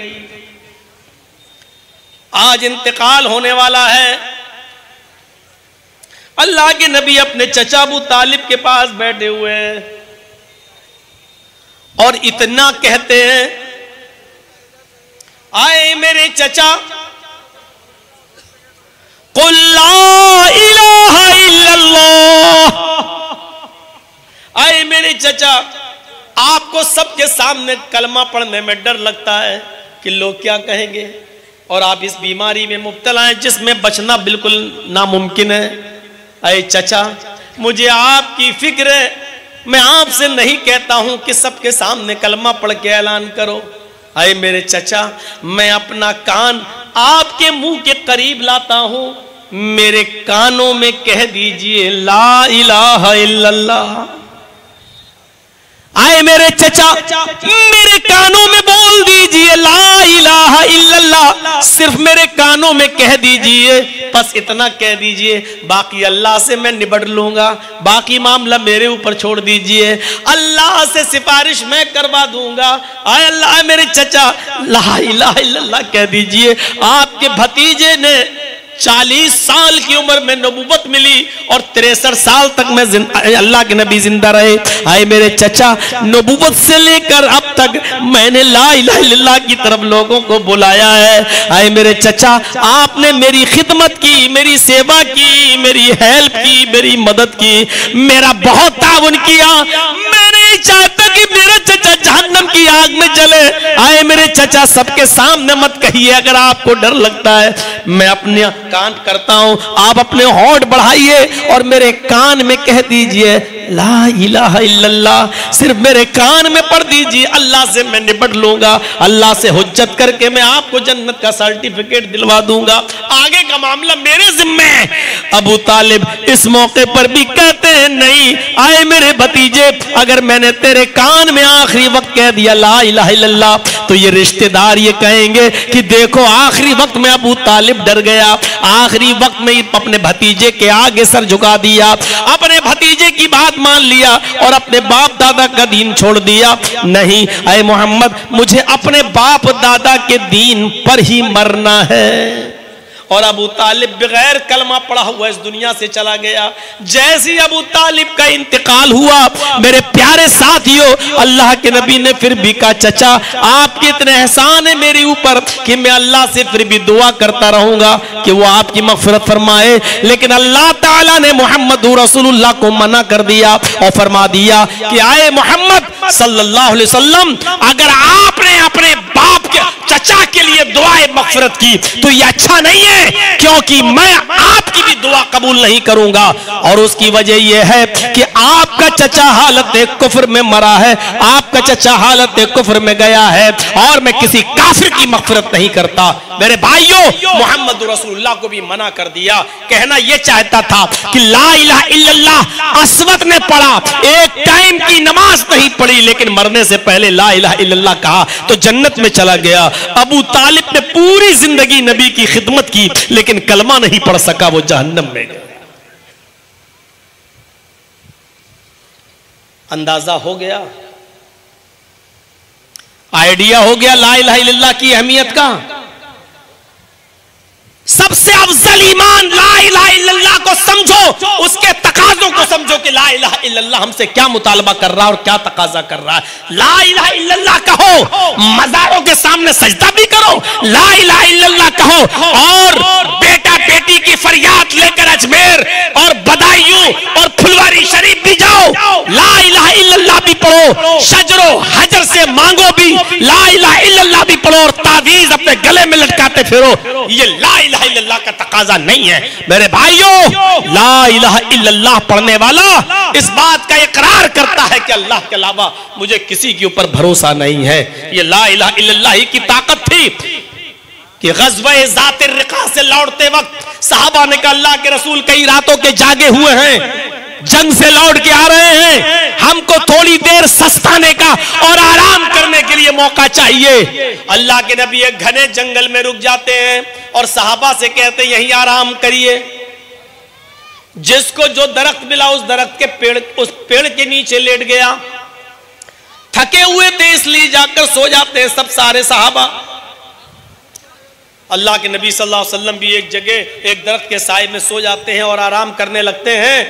آج انتقال ہونے والا ہے، اللہ کے نبی اپنے چچا ابو طالب کے پاس بیٹھے ہوئے ہیں اور اتنا کہتے ہیں، آئے میرے چچا، قل لا الہ الا اللہ، آئے میرے چچا، آپ کو سب کے سامنے کلمہ پڑھنے میں ڈر لگتا ہے کہ لوگ کیا کہیں گے، اور آپ اس بیماری میں مبتلا ہیں جس میں بچنا بالکل ناممکن ہے۔ اے چچا، مجھے آپ کی فکر ہے، میں آپ سے نہیں کہتا ہوں کہ سب کے سامنے کلمہ پڑھ کے اعلان کرو۔ اے میرے چچا، میں اپنا کان آپ کے منہ کے قریب لاتا ہوں, میرے کانوں میں کہہ دیجئے لا الہ الا اللہ. آئے میرے چچا, میرے کانوں میں بول دیجئے لا الہ الا اللہ, صرف میرے کانوں میں کہہ دیجئے, بس اتنا کہہ دیجئے, باقی اللہ سے میں نبڑ لوں گا, باقی معاملہ میرے اوپر چھوڑ دیجئے, اللہ سے سفارش میں کروا دوں گا. آئے اللہ, میرے چچا لا الہ الا اللہ کہہ دیجئے. آپ کے بھتیجے نے 40 سال کی عمر میں نبوت ملی اور 63 سال تک میں اللہ کے نبی زندہ رہے. آئے میرے چچا, نبوت سے لے کر اب تک میں نے لا الہ الا اللہ کی طرف لوگوں کو بلایا ہے. آئے میرے چچا, آپ نے میری خدمت کی, میری سیوا کی, میری ہیلپ کی, میری مدد کی, میرا بہت تعاون کیا. میں نہیں چاہتا کہ میرا چچا جہنم کی آگ میں جلے. آئے میرے چچا, سب کے سامنے مت کہیے, اگر آپ کو ڈر لگتا ہے. میں اپنے کان کرتا ہوں, آپ اپنے ہونٹ بڑھائیے اور میرے کان میں کہہ دیجئے لا الہ الا اللہ. صرف میرے کان میں پڑھ دیجئے, اللہ سے میں نبڑ لوں گا, اللہ سے حجت کر کے میں آپ کو جنت کا سرٹیفکیٹ دلوا دوں گا, آگے کا معاملہ میرے ذمہ ہے. ابو طالب اس موقع پر بھی کہتے ہیں نہیں. آئے میرے بھتیجے, اگر میں نے تیرے کان میں آخری وقت کہہ دیا لا الہ الا اللہ, تو یہ رشتہ دار یہ کہیں گے کہ دیکھو آخری وقت میں ابو طالب ڈر گیا, آخری وقت میں اپنے بھتیجے کے آگے سر جھکا دیا, اپنے بھتیجے کی بات مان لیا اور اپنے باپ دادا کا دین چھوڑ دیا. نہیں اے محمد, مجھے اپنے باپ دادا کے دین پر ہی مرنا ہے. اور ابو طالب بغیر کلمہ پڑھا ہوا اس دنیا سے چلا گیا. جیسی ابو طالب کا انتقال ہوا, میرے پیارے ساتھیوں, اللہ کے نبی نے پھر بھی کہا چچا آپ کے اتنے احسان ہے میرے اوپر کہ میں اللہ سے پھر بھی دعا کرتا رہوں گا کہ وہ آپ کی مغفرت فرمائے. لیکن اللہ تعالیٰ نے محمد رسول اللہ کو منع کر دیا اور فرما دیا کہ آئے محمد صلی اللہ علیہ وسلم, اگر آپ نے اپنے باپ کے چچا کے لیے دعائے مغفرت کی تو یہ اچھا نہیں ہے, کیونکہ میں آپ کی بھی دعا قبول نہیں کروں گا. اور اس کی وجہ یہ ہے کہ آپ کا چچا حالت کفر میں مرا ہے, آپ کا چچا حالت کفر میں گیا ہے, اور میں کسی کافر کی مغفرت نہیں کرتا. میرے بھائیوں, محمد رسول اللہ کو بھی منع کر دیا. کہنا یہ چاہتا تھا کہ لا الہ الا اللہ اسود نے پڑھا, ایک ٹائم کی نماز نہیں پڑھی, لیکن مرنے سے پہلے لا الہ الا اللہ کہا تو جنت میں چلا گیا. ابو طالب نے پوری زندگی نبی کی خدمت کی, لیکن کلمہ نہیں پڑھ سکا, وہ جہنم میں گیا. اندازہ ہو گیا, آئیڈیا ہو گیا لا الہ الا اللہ کی اہمیت کا. سب سے افضل ایمان لا الہ الا اللہ کو سمجھو, اس کے تقاضوں کو سمجھو کہ لا الہ الا اللہ ہم سے کیا مطالبہ کر رہا ہے اور کیا تقاضا کر رہا ہے. لا الہ الا اللہ کہو, مزاروں کے سامنے سجدہ بھی کرو, لا الہ الا اللہ کہو, اور بیٹا بیٹی کی فریاد لے کر اجمیر اور بدایوں اور پھلواری شریف بھی جاؤ, لا الہ الا اللہ بھی پڑھو, شجر و حجر سے مانگو بھی, لا الہ الا اللہ بھی پڑھو, اور تعویذ اپنے گلے میں لٹکاتے پھرو. یہ لا الہ الا اللہ کا تقاضا نہیں ہے. میرے بھائیوں, لا الہ الا اللہ پڑھنے والا اس بات کا اقرار کرتا ہے کہ اللہ کے علاوہ مجھے کسی کے اوپر بھروسہ نہیں ہے. یہ لا الہ الا اللہ ہی کی طاقت تھی کہ غزوہ ذات الرقاع سے لوٹتے وقت صحابہ نے کہا اللہ کے رسول کئی راتوں کے جاگے ہوئے ہیں, جنگ سے لوٹ کے آ رہے ہیں, ہم کو تھوڑی دیر سستانے کا اور آرام کرنے کے لیے موقع چاہیے. اللہ کے نبی ایک گھنے جنگل میں رک جاتے ہیں اور صحابہ سے کہتے ہیں یہیں آرام کریے. جس کو جو درخت ملا اس درخت کے پیڑ کے نیچے لیٹ گیا. تھکے ہوئے تھے اس لیے جا کر سو جاتے ہیں سب سارے صحابہ. اللہ کے نبی صلی اللہ علیہ وسلم بھی ایک جگہ ایک درخت کے سائے میں سو جاتے ہیں اور آرام کرنے لگتے ہیں,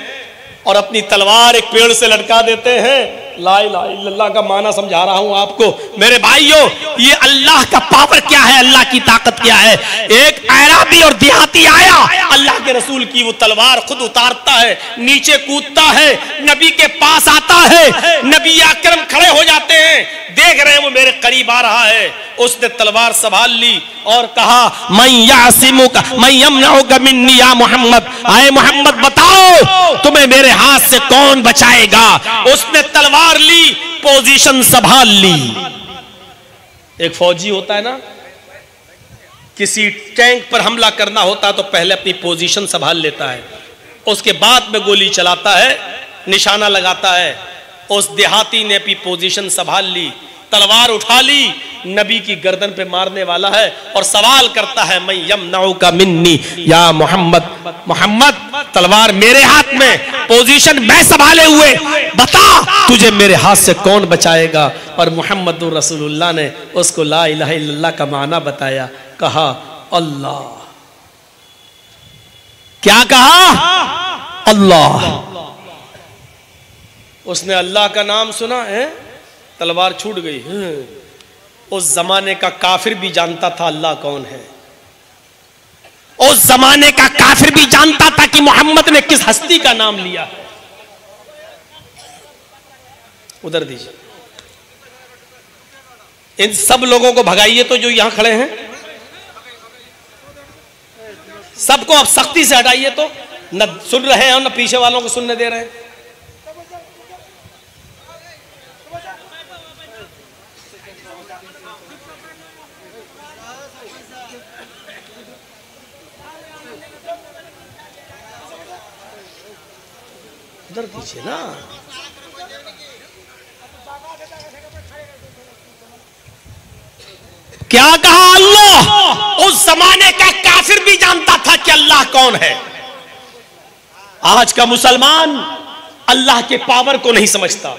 اور اپنی تلوار ایک پیڑ سے لٹکا دیتے ہیں. لا الہ الا اللہ کا معنی سمجھا رہا ہوں آپ کو. میرے بھائیوں, یہ اللہ کا پاور کیا ہے, اللہ کی طاقت کیا ہے. ایک اعرابی اور دیہاتی آیا, اللہ کے رسول کی وہ تلوار خود اتارتا ہے, نیچے کودتا ہے, نبی کے پاس آتا ہے, نبی اکرم کھڑے ہو جاتے ہیں, دیکھ رہے ہیں وہ میرے قریب آ رہا ہے. اس نے تلوار سنبھال لی اور کہا من یعصمک من یمنعک منی یا محمد, آئے محمد بتاؤ تمہیں میرے ہاتھ سے کون بچائے گا. اس نے تلوار لی, پوزیشن سنبھال لی. ایک فوجی ہوتا ہے نا, کسی ٹینک پر حملہ کرنا ہوتا تو پہلے اپنی پوزیشن سنبھال لیتا ہے، اس کے بعد میں گولی چلاتا ہے، نشانہ لگاتا ہے۔ اس دیہاتی نے اپنی پوزیشن سنبھال لی، تلوار اٹھا لی، نبی کی گردن پہ مارنے والا ہے اور سوال کرتا ہے، میں یمنعک منی یا محمد، محمد تلوار میرے ہاتھ میں، پوزیشن میں سنبھالے ہوئے، بتا تجھے میرے ہاتھ سے کون بچائے گا؟ اور محمد رسول اللہ نے اس کو لا الہ الا اللہ کا معنی بتایا، کہا اللہ۔ کیا کہا؟ اللہ۔ اس نے اللہ کا نام سنا ہے، تلوار چھوٹ گئی۔ اس زمانے کا کافر بھی جانتا تھا اللہ کون ہے، اس زمانے کا کافر بھی جانتا تھا کہ محمد نے کس ہستی کا نام لیا ہے۔ ادھر دیجیے، ان سب لوگوں کو بھگائیے تو جو یہاں کھڑے ہیں، سب کو اب سختی سے ہٹائیے تو، نہ سن رہے ہیں اور نہ پیچھے والوں کو سننے دے رہے ہیں۔ ادھر دیجیے نا، کیا کہا؟ اللہ۔ اس زمانے کا کافر بھی جانتا تھا کہ اللہ کون ہے۔ آج کا مسلمان اللہ کے پاور کو نہیں سمجھتا۔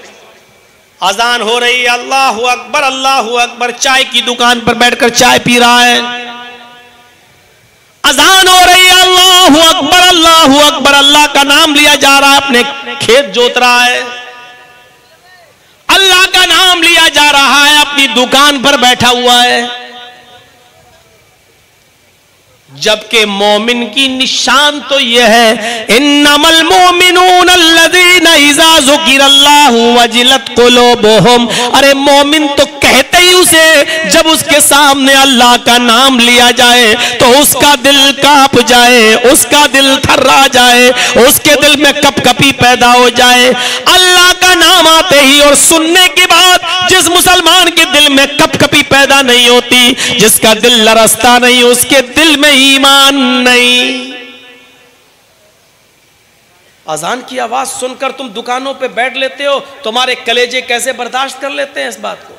اذان ہو رہی ہے، اللہ اکبر اللہ اکبر، چائے کی دکان پر بیٹھ کر چائے پی رہا ہے۔ اذان ہو رہی ہے، اللہ اکبر اللہ اکبر، اللہ کا نام لیا جا رہا ہے، اپنے کھیت جوت رہا ہے، اللہ کا نام لیا جا رہا ہے، اپنی دکان پر بیٹھا ہوا ہے۔ جبکہ مومن کی نشان تو یہ ہے، انما المؤمنون الذین اذا ذکر اللہ وجلت قلوبہم۔ ارے مومن تو کہتے ہی اسے جب اس کے سامنے اللہ کا نام لیا جائے تو اس کا دل کانپ جائے، اس کا دل تھرا جائے، اس کے دل میں کپ کپی پیدا ہو جائے۔ اللہ کا نام آتے ہی اور سننے کے بعد جس مسلمان کے دل میں کپ کپی پیدا نہیں ہوتی، جس کا دل لرزتا نہیں، اس کے دل میں ایمان نہیں۔ اذان کی آواز سن کر تم دکانوں پہ بیٹھ لیتے ہو، تمہارے کلیجے کیسے برداشت کر لیتے ہیں اس بات کو؟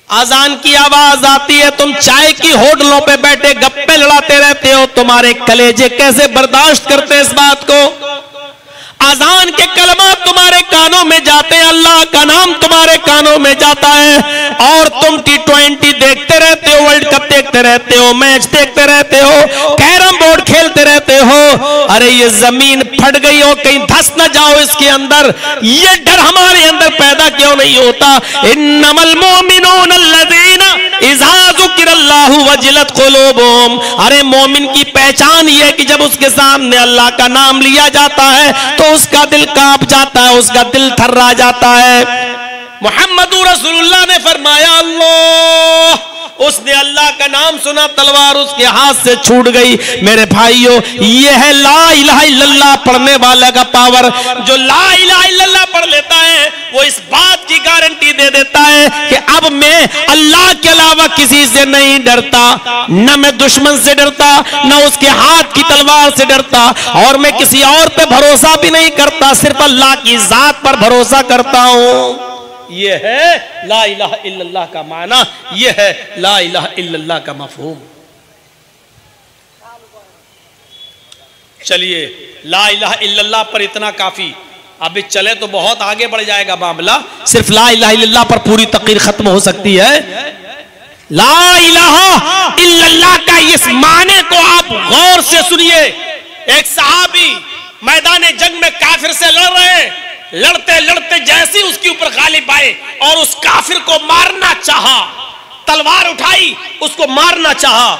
اذان کی آواز آتی ہے، تم چائے کی ہوٹلوں پہ بیٹھے گپے لڑاتے رہتے ہو، تمہارے کلیجے کیسے برداشت کرتے ہیں اس بات کو؟ اذان کے کلمات تمہارے کانوں میں جاتے ہیں، اللہ کا نام تمہارے کانوں میں جاتا ہے، اور تم T20 دیکھتے رہتے ہو، ورلڈ کپ دیکھتے رہتے ہو، میچ دیکھتے رہتے ہو، کیرم بورڈ کھیلتے رہتے ہو۔ ارے یہ زمین پھٹ گئی ہو، کہیں دھس نہ جاؤ اس کے اندر، یہ ڈر ہمارے اندر پیدا کیوں نہیں ہوتا؟ انما المؤمنون الذین اذا ذکر اللہ وجلت قلوبہم۔ ارے مومن کی پہچان یہ ہے کہ جب اس کے سامنے اللہ کا نام لیا جاتا ہے تو اس کا دل کانپ جاتا ہے، اس کا دل تھرا جاتا ہے۔ محمد رسول اللہ نے فرمایا، اللہ، اس نے اللہ کا نام سنا، تلوار اس کے ہاتھ سے چھوٹ گئی۔ میرے بھائیوں، یہ ہے لا الہ الا اللہ پڑھنے والا کا پاور۔ جو لا الہ الا اللہ پڑھ لیتا ہے وہ اس بات کی گارنٹی دے دیتا ہے کہ اب میں اللہ کے علاوہ کسی سے نہیں ڈرتا، نہ میں دشمن سے ڈرتا، نہ اس کے ہاتھ کی تلوار سے ڈرتا، اور میں کسی اور پہ بھروسہ بھی نہیں کرتا، صرف اللہ کی ذات پر بھروسہ کرتا ہوں۔ یہ ہے لا الہ الا اللہ کا معنی، یہ ہے لا الہ الا اللہ کا مفہوم۔ چلیے، لا الہ الا اللہ پر اتنا کافی، ابھی چلے تو بہت آگے بڑھ جائے گا معاملہ، صرف لا الہ الا اللہ پر پوری تقریر ختم ہو سکتی ہے۔ لا الہ الا اللہ کا اس معنی کو آپ غور سے سنیے۔ ایک صحابی میدان جنگ میں کافر سے لڑ رہے ہیں، لڑتے لڑتے جیسے اس کے اوپر غالب آئے اور اس کافر کو مارنا چاہا، تلوار اٹھائی، اس کو مارنا چاہا۔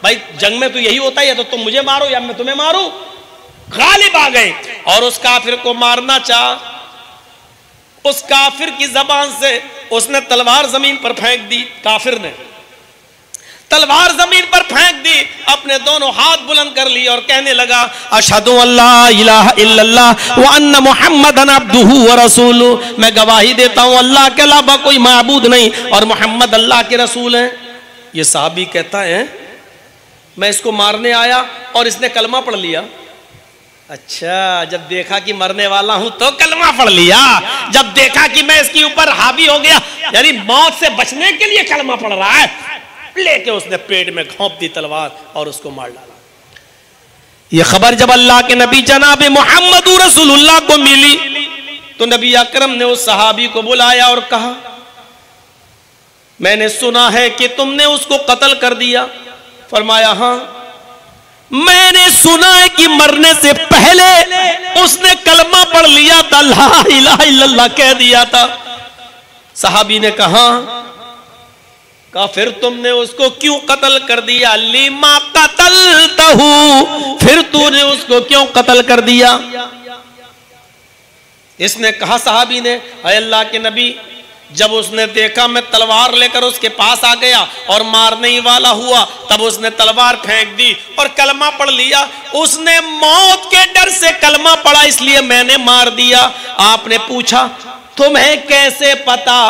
بھائی جنگ میں تو یہی ہوتا ہے، یا تو تم مجھے مارو یا میں تمہیں ماروں۔ غالب آ گئے اور اس کافر کو مارنا چاہا، اس کافر کی زبان سے اس نے تلوار زمین پر پھینک دی۔ کافر نے تلوار زمین پر پھینک دی، اپنے دونوں ہاتھ بلند کر لیے اور کہنے لگا اشہدو اللہ الہ الا اللہ وان محمدن عبدہ ورسولہ، میں گواہی دیتا ہوں اللہ کے علاوہ کوئی معبود نہیں اور محمد اللہ کے رسول ہیں۔ یہ صحابی کہتا ہے میں اس کو مارنے آیا اور اس نے کلمہ پڑھ لیا۔ اچھا، جب دیکھا کہ مرنے والا ہوں تو کلمہ پڑھ لیا، جب دیکھا کہ میں اس کے اوپر حاوی ہو گیا، یعنی موت سے بچنے کے لیے کلمہ پڑھ رہا ہے، لے کے اس نے پیٹ میں گھونپ دی تلوار اور اس کو مار ڈالا۔ یہ خبر جب اللہ کے نبی جناب محمد رسول اللہ کو ملی تو نبی اکرم نے اس صحابی کو بلایا اور کہا میں نے سنا ہے کہ تم نے اس کو قتل کر دیا۔ فرمایا ہاں، میں نے سنا ہے کہ مرنے سے پہلے اس نے کلمہ پڑھ لیا تھا، لا الہ الا اللہ کہہ دیا تھا۔ صحابی نے کہا پھر تم نے اس کو کیوں قتل کر دیا؟ لما قتلتہ، پھر تو نے اس کو کیوں قتل کر دیا؟ اس نے کہا صحابی نے اے اللہ کے نبی، جب اس نے دیکھا میں تلوار لے کر اس کے پاس آ گیا اور مارنے ہی والا ہوا، تب اس نے تلوار پھینک دی اور کلمہ پڑھ لیا۔ اس نے موت کے ڈر سے کلمہ پڑھا، اس لیے میں نے مار دیا۔ آپ نے پوچھا تمہیں کیسے پتا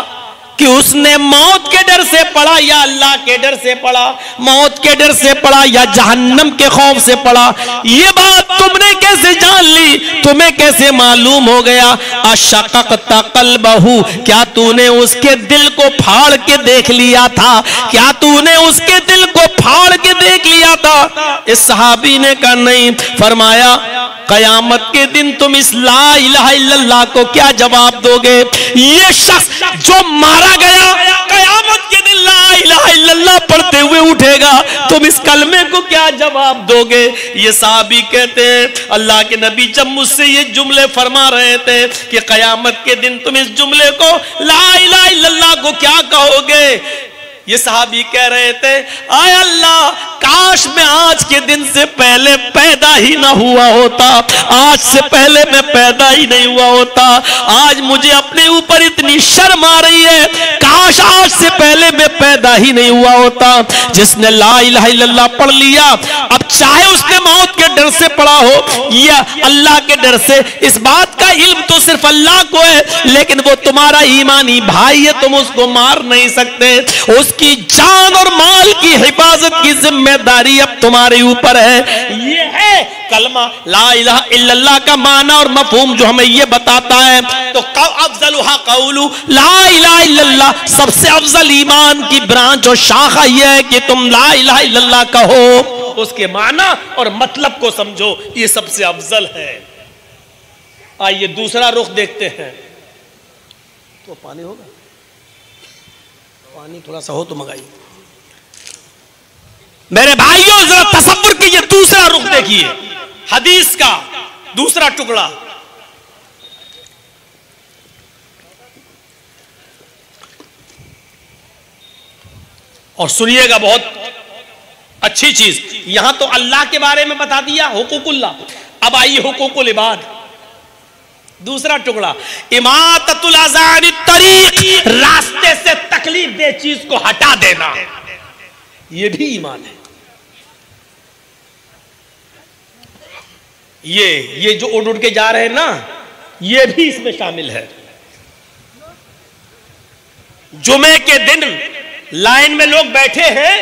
کہ اس نے موت کے ڈر سے پڑھا یا اللہ کے ڈر سے پڑھا؟ موت کے ڈر سے پڑھا یا جہنم کے خوف سے پڑھا؟ یہ بات تم نے کیسے جان لی؟ تمہیں کیسے معلوم ہو گیا؟ اشققت قلبہ، کیا تو نے اس کے دل کو پھاڑ کے دیکھ لیا تھا؟ کیا تو نے اس کے دل کو پھاڑ کے دیکھ لیا تھا؟ اس صحابی نے کہا نہیں۔ فرمایا قیامت کے دن تم اس لا الہ الا اللہ کو کیا جواب دو گے؟ یہ شخص جو مارا گیا قیامت کے دن لا الہ الا اللہ پڑھتے ہوئے اٹھے گا، تم اس کلمے کو کیا جواب دو گے؟ یہ صحابی کہتے ہیں اللہ کے نبی جب مجھ سے یہ جملے فرما رہے تھے کہ قیامت کے دن تم اس جملے کو لا الہ الا اللہ کو کیا کہو گے، یہ صحابی کہہ رہے تھے اے اللہ کاش میں آج کے دن سے پہلے پیدا ہی نہ ہوا ہوتا، آج سے پہلے میں پیدا ہی نہیں ہوا ہوتا، آج مجھے اپنے اوپر اتنی شرم آ رہی ہے، کاش آج سے پہلے میں پیدا ہی نہیں ہوا ہوتا۔ جس نے لا الہ الا اللہ پڑھ لیا، اب چاہے اس نے موت کے ڈر سے پڑھا ہو یا اللہ کے ڈر سے، اس بات کا علم تو صرف اللہ کو ہے، لیکن وہ تمہارا ایمانی بھائی ہے، تم اس کو مار نہیں سکتے، اس کی جان اور مال کی حفاظت کی ذمہ داری اب تمہارے اوپر ہے۔ یہ ہے کلمہ لا الہ الا اللہ کا معنی اور مفہوم جو ہمیں یہ بتاتا ہے۔ تو افضلها قول لا الہ الا اللہ، سب سے افضل ایمان کی برانچ اور شاخہ یہ ہے کہ تم لا الہ الا اللہ کہو، اس کے معنی اور مطلب کو سمجھو، یہ سب سے افضل ہے۔ آئیے دوسرا رخ دیکھتے ہیں۔ تو پانی ہوگا؟ پانی تھوڑا سا ہو تو منگائیے۔ میرے بھائیوں ذرا تصور کیجئے، دوسرا رخ دیکھیے، حدیث کا دوسرا ٹکڑا۔ اور سنیے گا بہت اچھی چیز، یہاں تو اللہ کے بارے میں بتا دیا حقوق اللہ، اب آئیے حقوق العباد، دوسرا ٹکڑا اماطۃ الاذی عن الطریق، راستے سے تکلیف دہ چیز کو ہٹا دینا، یہ بھی ایمان ہے۔ یہ جو اڑ کے جا رہے ہیں نا، یہ بھی اس میں شامل ہے۔ جمعے کے دن لائن میں لوگ بیٹھے ہیں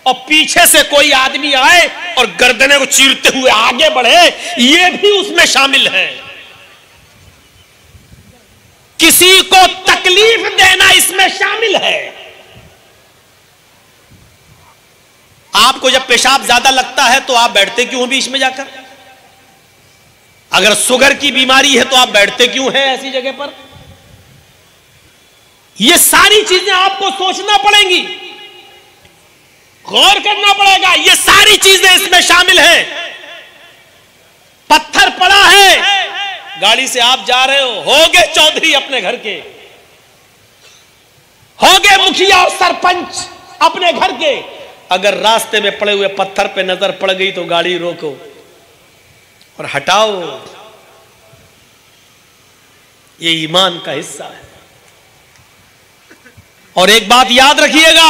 اور پیچھے سے کوئی آدمی آئے اور گردنے کو چیرتے ہوئے آگے بڑھے، یہ بھی اس میں شامل ہے۔ کسی کو تکلیف دینا اس میں شامل ہے۔ آپ کو جب پیشاب زیادہ لگتا ہے تو آپ بیٹھتے کیوں بیچ میں جا کر؟ اگر شوگر کی بیماری ہے تو آپ بیٹھتے کیوں ہیں ایسی جگہ پر؟ یہ ساری چیزیں آپ کو سوچنا پڑیں گی، غور کرنا پڑے گا، یہ ساری چیزیں اس میں شامل ہیں۔ پتھر پڑا ہے، گاڑی سے آپ جا رہے ہوگے چودھری اپنے گھر کے، ہوگے مکھیا اور سرپنچ اپنے گھر کے، اگر راستے میں پڑے ہوئے پتھر پہ نظر پڑ گئی تو گاڑی روکو اور ہٹاؤ، یہ ایمان کا حصہ ہے۔ اور ایک بات یاد رکھیے گا،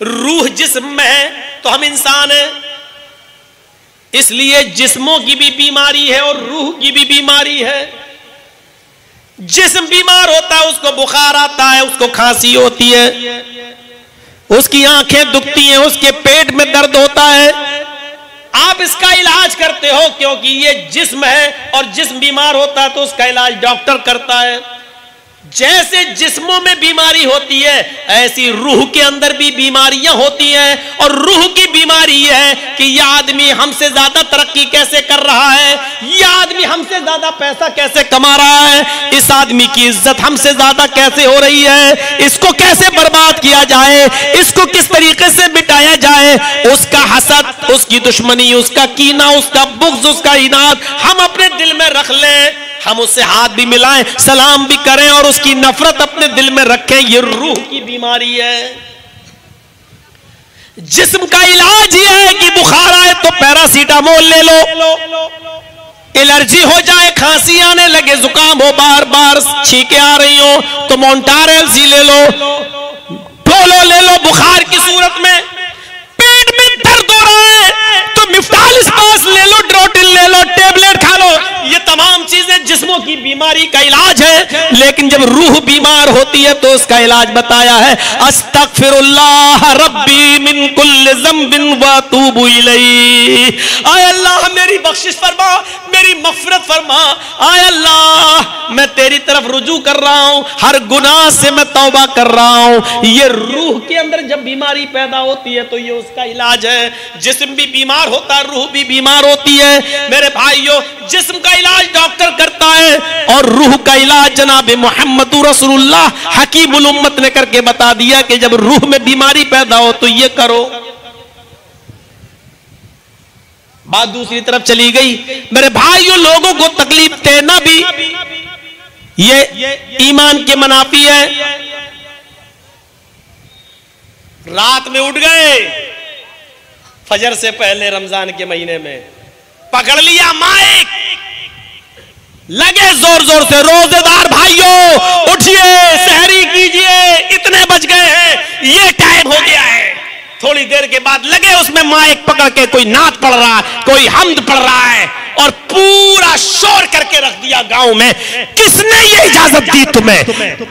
روح جسم میں ہے تو ہم انسان ہیں، اس لیے جسموں کی بھی بیماری ہے اور روح کی بھی بیماری ہے۔ جسم بیمار ہوتا ہے، اس کو بخار آتا ہے، اس کو کھانسی ہوتی ہے، اس کی آنکھیں دکھتی ہیں، اس کے پیٹ میں درد ہوتا ہے، آپ اس کا علاج کرتے ہو کیونکہ یہ جسم ہے، اور جسم بیمار ہوتا ہے تو اس کا علاج ڈاکٹر کرتا ہے۔ جیسے جسموں میں بیماری ہوتی ہے ایسی روح کے اندر بھی بیماریاں ہوتی ہیں، اور روح کی بیماری یہ ہے کہ یہ آدمی ہم سے زیادہ ترقی کیسے کر رہا ہے، یہ آدمی ہم سے زیادہ پیسہ کیسے کما رہا ہے، اس آدمی کی عزت ہم سے زیادہ کیسے ہو رہی ہے، اس کو کیسے برباد کیا جائے، اس کو کس طریقے سے مٹایا جائے۔ اس کا حسد، اس کی دشمنی، اس کا کینہ، اس کا بغض، اس کا عناد ہم اپنے دل میں رکھ لیں، ہم اس سے ہاتھ بھی ملائیں، سلام بھی کریں اور اس کی نفرت اپنے دل میں رکھیں، یہ روح کی بیماری ہے۔ جسم کا علاج یہ ہے کہ بخار آئے تو پیراسیٹامول لے لو، الرجی ہو جائے، کھانسی آنے لگے، زکام ہو، بار بار چھینکیں آ رہی ہو تو مونٹارل سی لے لو، ڈولو لے لو، بخار کی صورت میں پیٹ میں درد ہو رہا ہے تو مفٹال اسپاس لے لو، ڈروٹل لے لو، ٹیبلٹ کھا لو، یہ تمام چیزیں جسموں کی بیماری کا علاج ہے۔ لیکن جب روح بیمار ہوتی ہے تو اس کا علاج بتایا ہے، استغفر اللہ ربی من کل ذنب واتوب الیہ، اے اللہ میری بخشش فرما، میری مغفرت فرما، اے اللہ میں تیری طرف رجوع کر رہا ہوں، ہر گناہ سے میں توبہ کر رہا ہوں۔ یہ روح کے اندر جب بیماری پیدا ہوتی ہے تو یہ اس کا علاج ہے۔ جسم بھی بیمار ہوتا ہے، روح بھی بیمار ہوتی ہے۔ میرے بھائیو، جسم کا علاج ڈاکٹر کرتا ہے اور روح کا علاج جناب محمد رسول اللہ حکیم الامت نے کر کے بتا دیا کہ جب روح میں بیماری پیدا ہو تو یہ کرو۔ بات دوسری طرف چلی گئی، میرے بھائیو، لوگوں کو تکلیف دینا بھی یہ ایمان کے منافی ہے۔ رات میں اٹھ گئے فجر سے پہلے رمضان کے مہینے میں، پکڑ لیا مائک، لگے زور زور سے، روزے دار بھائیوں اٹھئے، سحری کیجئے، اتنے بج گئے ہیں، یہ ٹائم ہو گیا ہے۔ تھوڑی دیر کے بعد لگے اس میں مائک پکڑ کے، کوئی نعت پڑھ رہا ہے، کوئی حمد پڑھ رہا ہے، اور پورا شور کر کے رکھ دیا گاؤں میں۔ کس نے یہ اجازت دی تمہیں؟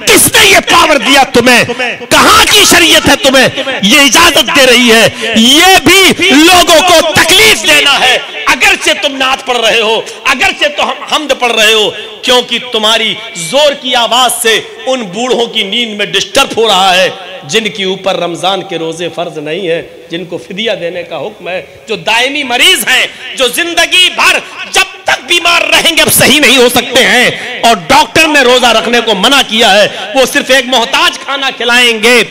کس نے یہ پاور دیا تمہیں؟ کہاں کی شریعت ہے تمہیں یہ اجازت دے رہی ہے؟ یہ بھی لوگوں کو تکلیف دینا ہے، اگرچہ تم نعت پڑھ رہے ہو، اگرچہ تم حمد پڑھ رہے ہو، کیونکہ تمہاری زور کی آواز سے ان بوڑھوں کی نیند میں ڈسٹرب ہو رہا ہے جن کی اوپر رمضان کے روزے فرض نہیں ہیں، جن کو فدیہ دینے کا حکم ہے، جو دائمی مریض ہیں، جو زندگی بھر جب تک بیمار رہیں گے اب صحیح نہیں ہو سکتے ہیں، اور ڈاکٹر نے روزہ رکھنے کو منع کیا ہے، وہ صرف ایک محتاج کھانا کھلائیں گے۔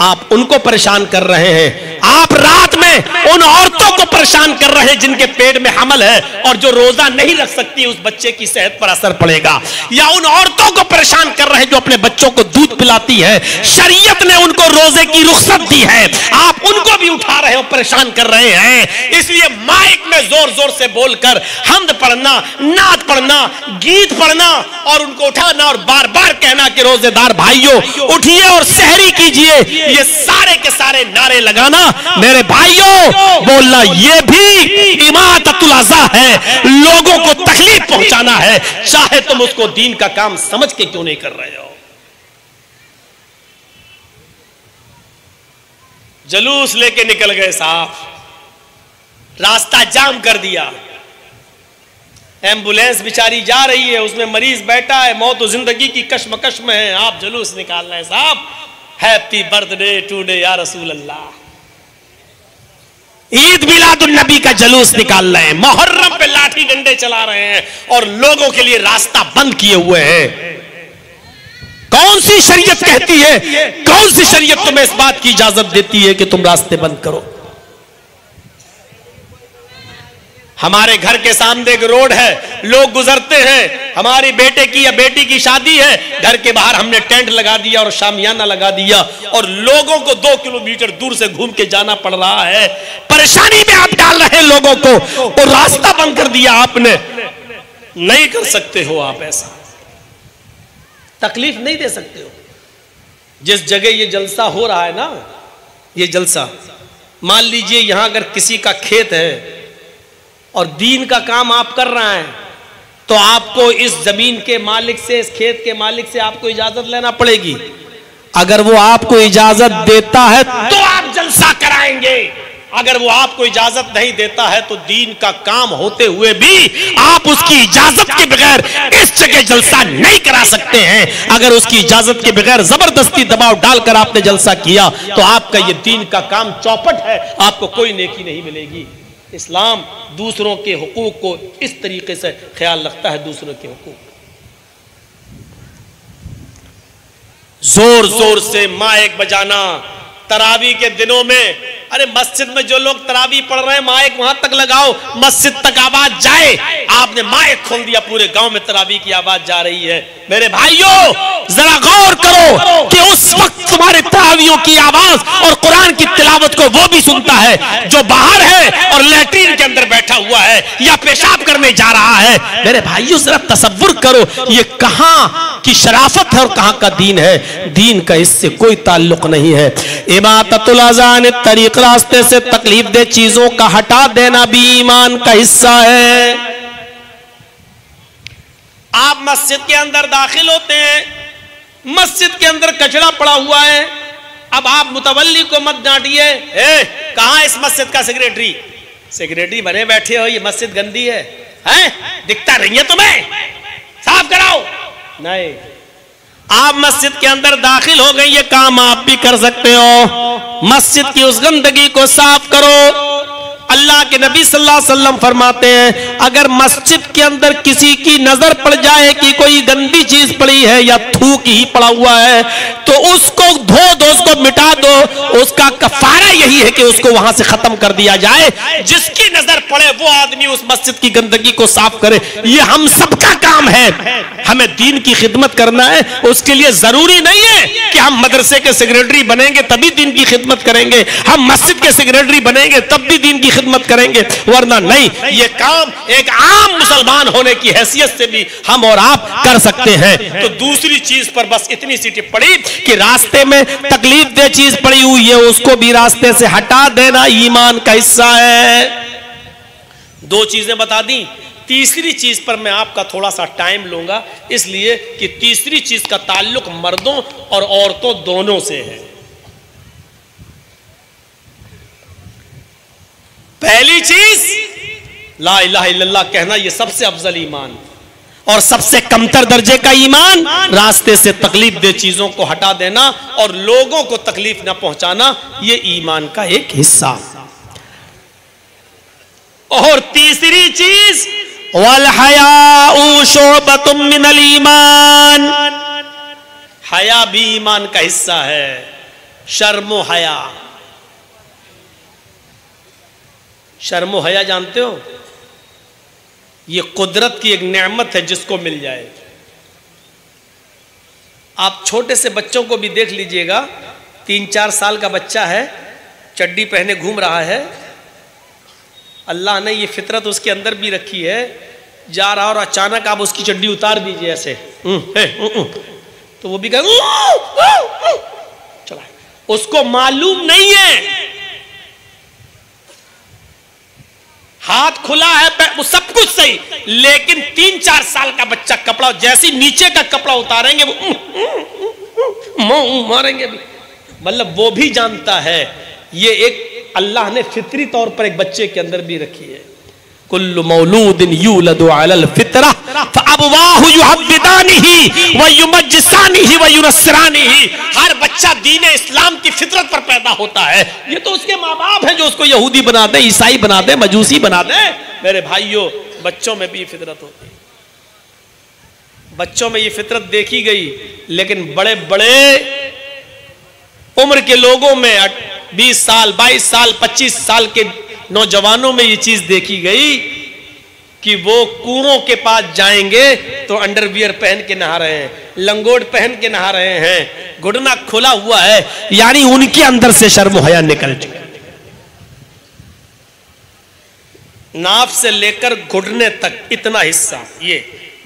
آپ ان کو پریشان کر رہے ہیں، آپ رات میں ان عورتوں کو پریشان کر رہے ہیں جن کے پیٹ میں حمل ہے اور جو روزہ نہیں رکھ سکتی، اس بچے کی صحت پر اثر پڑے گا، یا ان عورتوں کو پریشان کر رہے ہیں جو اپنے بچوں کو دودھ پلاتی ہے، شریعت نے ان کو روزے کی رخصت دی ہے، آپ ان کو بھی اٹھا رہے ہو، پریشان کر رہے ہیں۔ اس لیے مائک میں زور زور سے بول کر حمد پڑھنا، نعت پڑھنا، گیت پڑھنا اور ان کو اٹھانا اور بار بار کہنا کہ روزے دار بھائیوں اٹھیے اور سحری کیجئے، یہ سارے کے سارے نعرے لگانا میرے بھائیوں بولنا یہ بھی اماطۃ الاذى ہے، لوگوں کو تکلیف پہنچانا ہے، چاہے تم اس کو دین کا کام سمجھ کے کیوں نہیں کر رہے ہو۔ جلوس لے کے نکل گئے صاحب، راستہ جام کر دیا، ایمبولینس بیچاری جا رہی ہے، اس میں مریض بیٹھا ہے، موت و زندگی کی کشمکش میں ہے، آپ جلوس نکال رہے ہیں صاحب، happy birthday today یا رسول اللہ، عید میلاد النبی کا جلوس نکال رہے ہیں، محرم پہ لاٹھی ڈنڈے چلا رہے ہیں اور لوگوں کے لیے راستہ بند کیے ہوئے ہیں۔ کون سی شریعت کہتی ہے، کون سی شریعت تمہیں اس بات کی اجازت دیتی ہے کہ تم راستے بند کرو؟ ہمارے گھر کے سامنے ایک روڈ ہے، لوگ گزرتے ہیں، ہماری بیٹے کی یا بیٹی کی شادی ہے، گھر کے باہر ہم نے ٹینٹ لگا دیا اور شامیانہ لگا دیا اور لوگوں کو 2 کلومیٹر دور سے گھوم کے جانا پڑ رہا ہے، پریشانی میں آپ ڈال رہے ہیں لوگوں کو، اور راستہ بند کر دیا آپ نے۔ نہیں کر سکتے ہو آپ ایسا، تکلیف نہیں دے سکتے ہو۔ جس جگہ یہ جلسہ ہو رہا ہے نا، یہ جلسہ، مان لیجئے یہاں اگر کسی کا کھیت ہے اور دین کا کام آپ کر رہے ہیں تو آپ کو اس زمین کے مالک سے، اس کھیت کے مالک سے آپ کو اجازت لینا پڑے گی. اگر وہ آپ کو اجازت دیتا ہے تو آپ جلسہ کرائیں گے، اگر وہ آپ کو اجازت نہیں دیتا ہے تو دین کا کام ہوتے ہوئے بھی آپ اس کی اجازت کے بغیر اس جگہ جلسہ نہیں کرا سکتے ہیں. اگر اس کی اجازت کے بغیر زبردستی دباؤ ڈال کر آپ نے جلسہ کیا تو آپ کا یہ دین کا کام چوپٹ ہے، آپ کو کوئی نیکی نہیں ملے گی. اسلام دوسروں کے حقوق کو اس طریقے سے خیال رکھتا ہے، دوسروں کے حقوق. زور زور سے مائک بجانا تراویح کے دنوں میں، ارے مسجد میں جو لوگ تراویح پڑھ رہے ہیں مائک وہاں تک لگاؤ، مسجد تک آواز جائے. آپ نے مائک کھول دیا، پورے گاؤں میں تراویح کی آواز جا رہی ہے. میرے بھائیوں ذرا غور کرو کہ اس وقت تمہارے تراویحوں کی آواز اور قرآن کی تلاوت کو وہ بھی سنتا ہے جو باہر ہے اور لیٹرین کے اندر بیٹھا ہوا ہے یا پیشاب کرنے جا رہا ہے. میرے بھائیوں ذرا تصور کرو یہ کہاں کی شرافت ہے اور کہاں کا دین ہے. دین کا اس سے کوئی تعلق نہیں ہے. اماطۃ الاذان طریق، راستے سے تکلیف دہ چیزوں کا ہٹا دینا بھی ایمان کا حصہ ہے. آپ مسجد کے اندر داخل ہوتے ہیں، مسجد کے اندر کچرا پڑا ہوا ہے، اب آپ متولی کو مت ڈانٹیے، کہاں اس مسجد کا سیکریٹری؟ سیکریٹری بنے بیٹھے ہو، یہ مسجد گندی ہے، دکھتا نہیں ہے تمہیں، صاف کراؤ. نہیں، آپ مسجد کے اندر داخل ہو گئی، یہ کام آپ بھی کر سکتے ہو. مسجد کی اس گندگی کو صاف کرو. اللہ کے نبی صلی اللہ علیہ وسلم فرماتے ہیں اگر مسجد کے اندر کسی کی نظر پڑ جائے کہ کوئی گندی چیز پڑی ہے یا تھوک ہی پڑا ہوا ہے تو اس کو دھو دو، اس کو مٹا دو. اس کا کفارہ یہی ہے کہ اس کو وہاں سے ختم کر دیا جائے. جس کی نظر پڑے وہ آدمی اس مسجد کی گندگی کو صاف کرے. یہ ہم سب کا کام ہے. ہمیں دین کی خدمت کرنا ہے. اس کے لیے ضروری نہیں ہے کہ ہم مدرسے کے سیکریٹری بنیں گے تبھی دین کی خدمت کریں گے، ہم مسجد کے سیکریٹری بنیں گے تب بھی دین کی خدمت کریں گے، ورنہ نہیں. یہ کام ایک عام مسلمان ہونے کی حیثیت سے بھی ہم اور آپ کر سکتے ہیں. تو دوسری چیز پر بس اتنی سی ٹپڑی کہ راستے میں تکلیف دہ چیز پڑی ہوئی ہے اس کو بھی راستے سے ہٹا دینا ایمان کا حصہ ہے. دو چیزیں بتا دیں. تیسری چیز پر میں آپ کا تھوڑا سا ٹائم لوں گا اس لیے کہ تیسری چیز کا تعلق مردوں اور عورتوں دونوں سے ہے. پہلی چیز لا الہ الا اللہ کہنا، یہ سب سے افضل ایمان اور سب سے کمتر درجے کا ایمان. راستے سے تکلیف دہ چیزوں کو ہٹا دینا اور لوگوں کو تکلیف نہ پہنچانا، یہ ایمان کا ایک حصہ. اور تیسری چیز والحیاء شعبۃ من الایمان، حیا بھی ایمان کا حصہ ہے. شرم و حیا، شرم و حیا جانتے ہو یہ قدرت کی ایک نعمت ہے جس کو مل جائے. آپ چھوٹے سے بچوں کو بھی دیکھ لیجئے گا، 3-4 سال کا بچہ ہے، چڈی پہنے گھوم رہا ہے، اللہ نے یہ فطرت اس کے اندر بھی رکھی ہے، جا رہا اور اچانک آپ اس کی چڈی اتار دیجئے ایسے تو وہ بھی چلا. اس کو معلوم نہیں ہے، ہاتھ کھلا ہے، وہ سب کچھ صحیح، لیکن 3-4 سال کا بچہ کپڑا جیسی نیچے کا کپڑا اتاریں گے وہ ماریں گے بھی. مطلب وہ بھی جانتا ہے. یہ ایک اللہ نے فطری طور پر ایک بچے کے اندر بھی رکھی ہے. کل مولود یولد علی الفطرہ فابواہ یحودانہ ویمجسانہ وینصرانہ. ہر بچہ دین اسلام کی فطرت پر پیدا ہوتا ہے. یہ تو اس کے ماں باپ ہیں جو اس کو یہودی بنا دیں، عیسائی بنا دیں، مجوسی بنا دیں. میرے بھائیوں بچوں میں بھی یہ فطرت ہوتی ہے، بچوں میں یہ فطرت دیکھی گئی. لیکن بڑے بڑے عمر کے لوگوں میں 20 سال 22 سال 25 سال کے نوجوانوں میں یہ چیز دیکھی گئی کہ وہ کنووں کے پاس جائیں گے تو انڈر ویئر پہن کے نہا رہے ہیں، لنگوٹ پہن کے نہا رہے ہیں، گھٹنا کھلا ہوا ہے. یعنی ان کے اندر سے شرم و حیا نکل چکا. ناف سے لے کر گھٹنے تک اتنا حصہ، یہ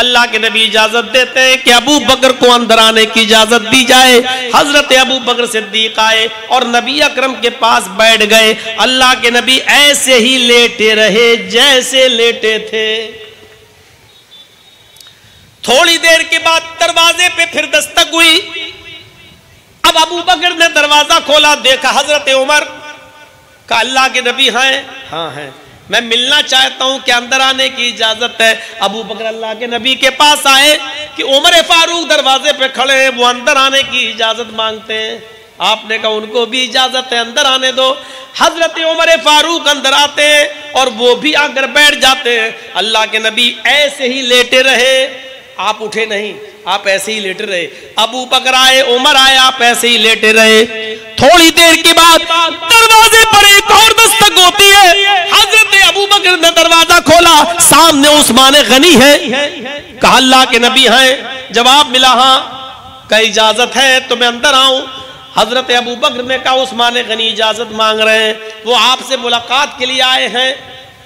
اللہ کے نبی اجازت دیتے ہیں کہ ابو بکر کو اندر آنے کی اجازت دی جائے. حضرت ابو بکر صدیق آئے اور نبی اکرم کے پاس بیٹھ گئے. اللہ کے نبی ایسے ہی لیٹے رہے جیسے لیٹے تھے. تھوڑی دیر کے بعد دروازے پہ پھر دستک ہوئی. اب ابو بکر نے دروازہ کھولا, دیکھا حضرت عمر. کہا اللہ کے نبی ہیں؟ ہاں ہیں. میں ملنا چاہتا ہوں کہ اندر آنے کی اجازت ہے. ابو بکر اللہ کے نبی کے پاس آئے کہ عمر فاروق دروازے پہ کھڑے ہیں, وہ اندر آنے کی اجازت مانگتے ہیں. آپ نے کہا ان کو بھی اجازت ہے, اندر آنے دو. حضرت عمر فاروق اندر آتے ہیں اور وہ بھی آ کر بیٹھ جاتے ہیں. اللہ کے نبی ایسے ہی لیٹے رہے, آپ اٹھے نہیں, آپ ایسے ہی لیٹے رہے. ابو بکر آئے, عمر آئے, آپ ایسے ہی لیٹے رہے. تھوڑی دیر کے بعد دروازے پر ایک اور دستک ہوتی ہے. حضرت ابو بکر نے دروازہ کھولا, سامنے عثمان غنی ہے. کہا اللہ کے نبی ہیں؟ جواب ملا ہاں. کہ اجازت ہے تو میں اندر آؤں؟ حضرت ابو بکر نے کہا عثمان غنی اجازت مانگ رہے ہیں, وہ آپ سے ملاقات کے لیے آئے ہیں.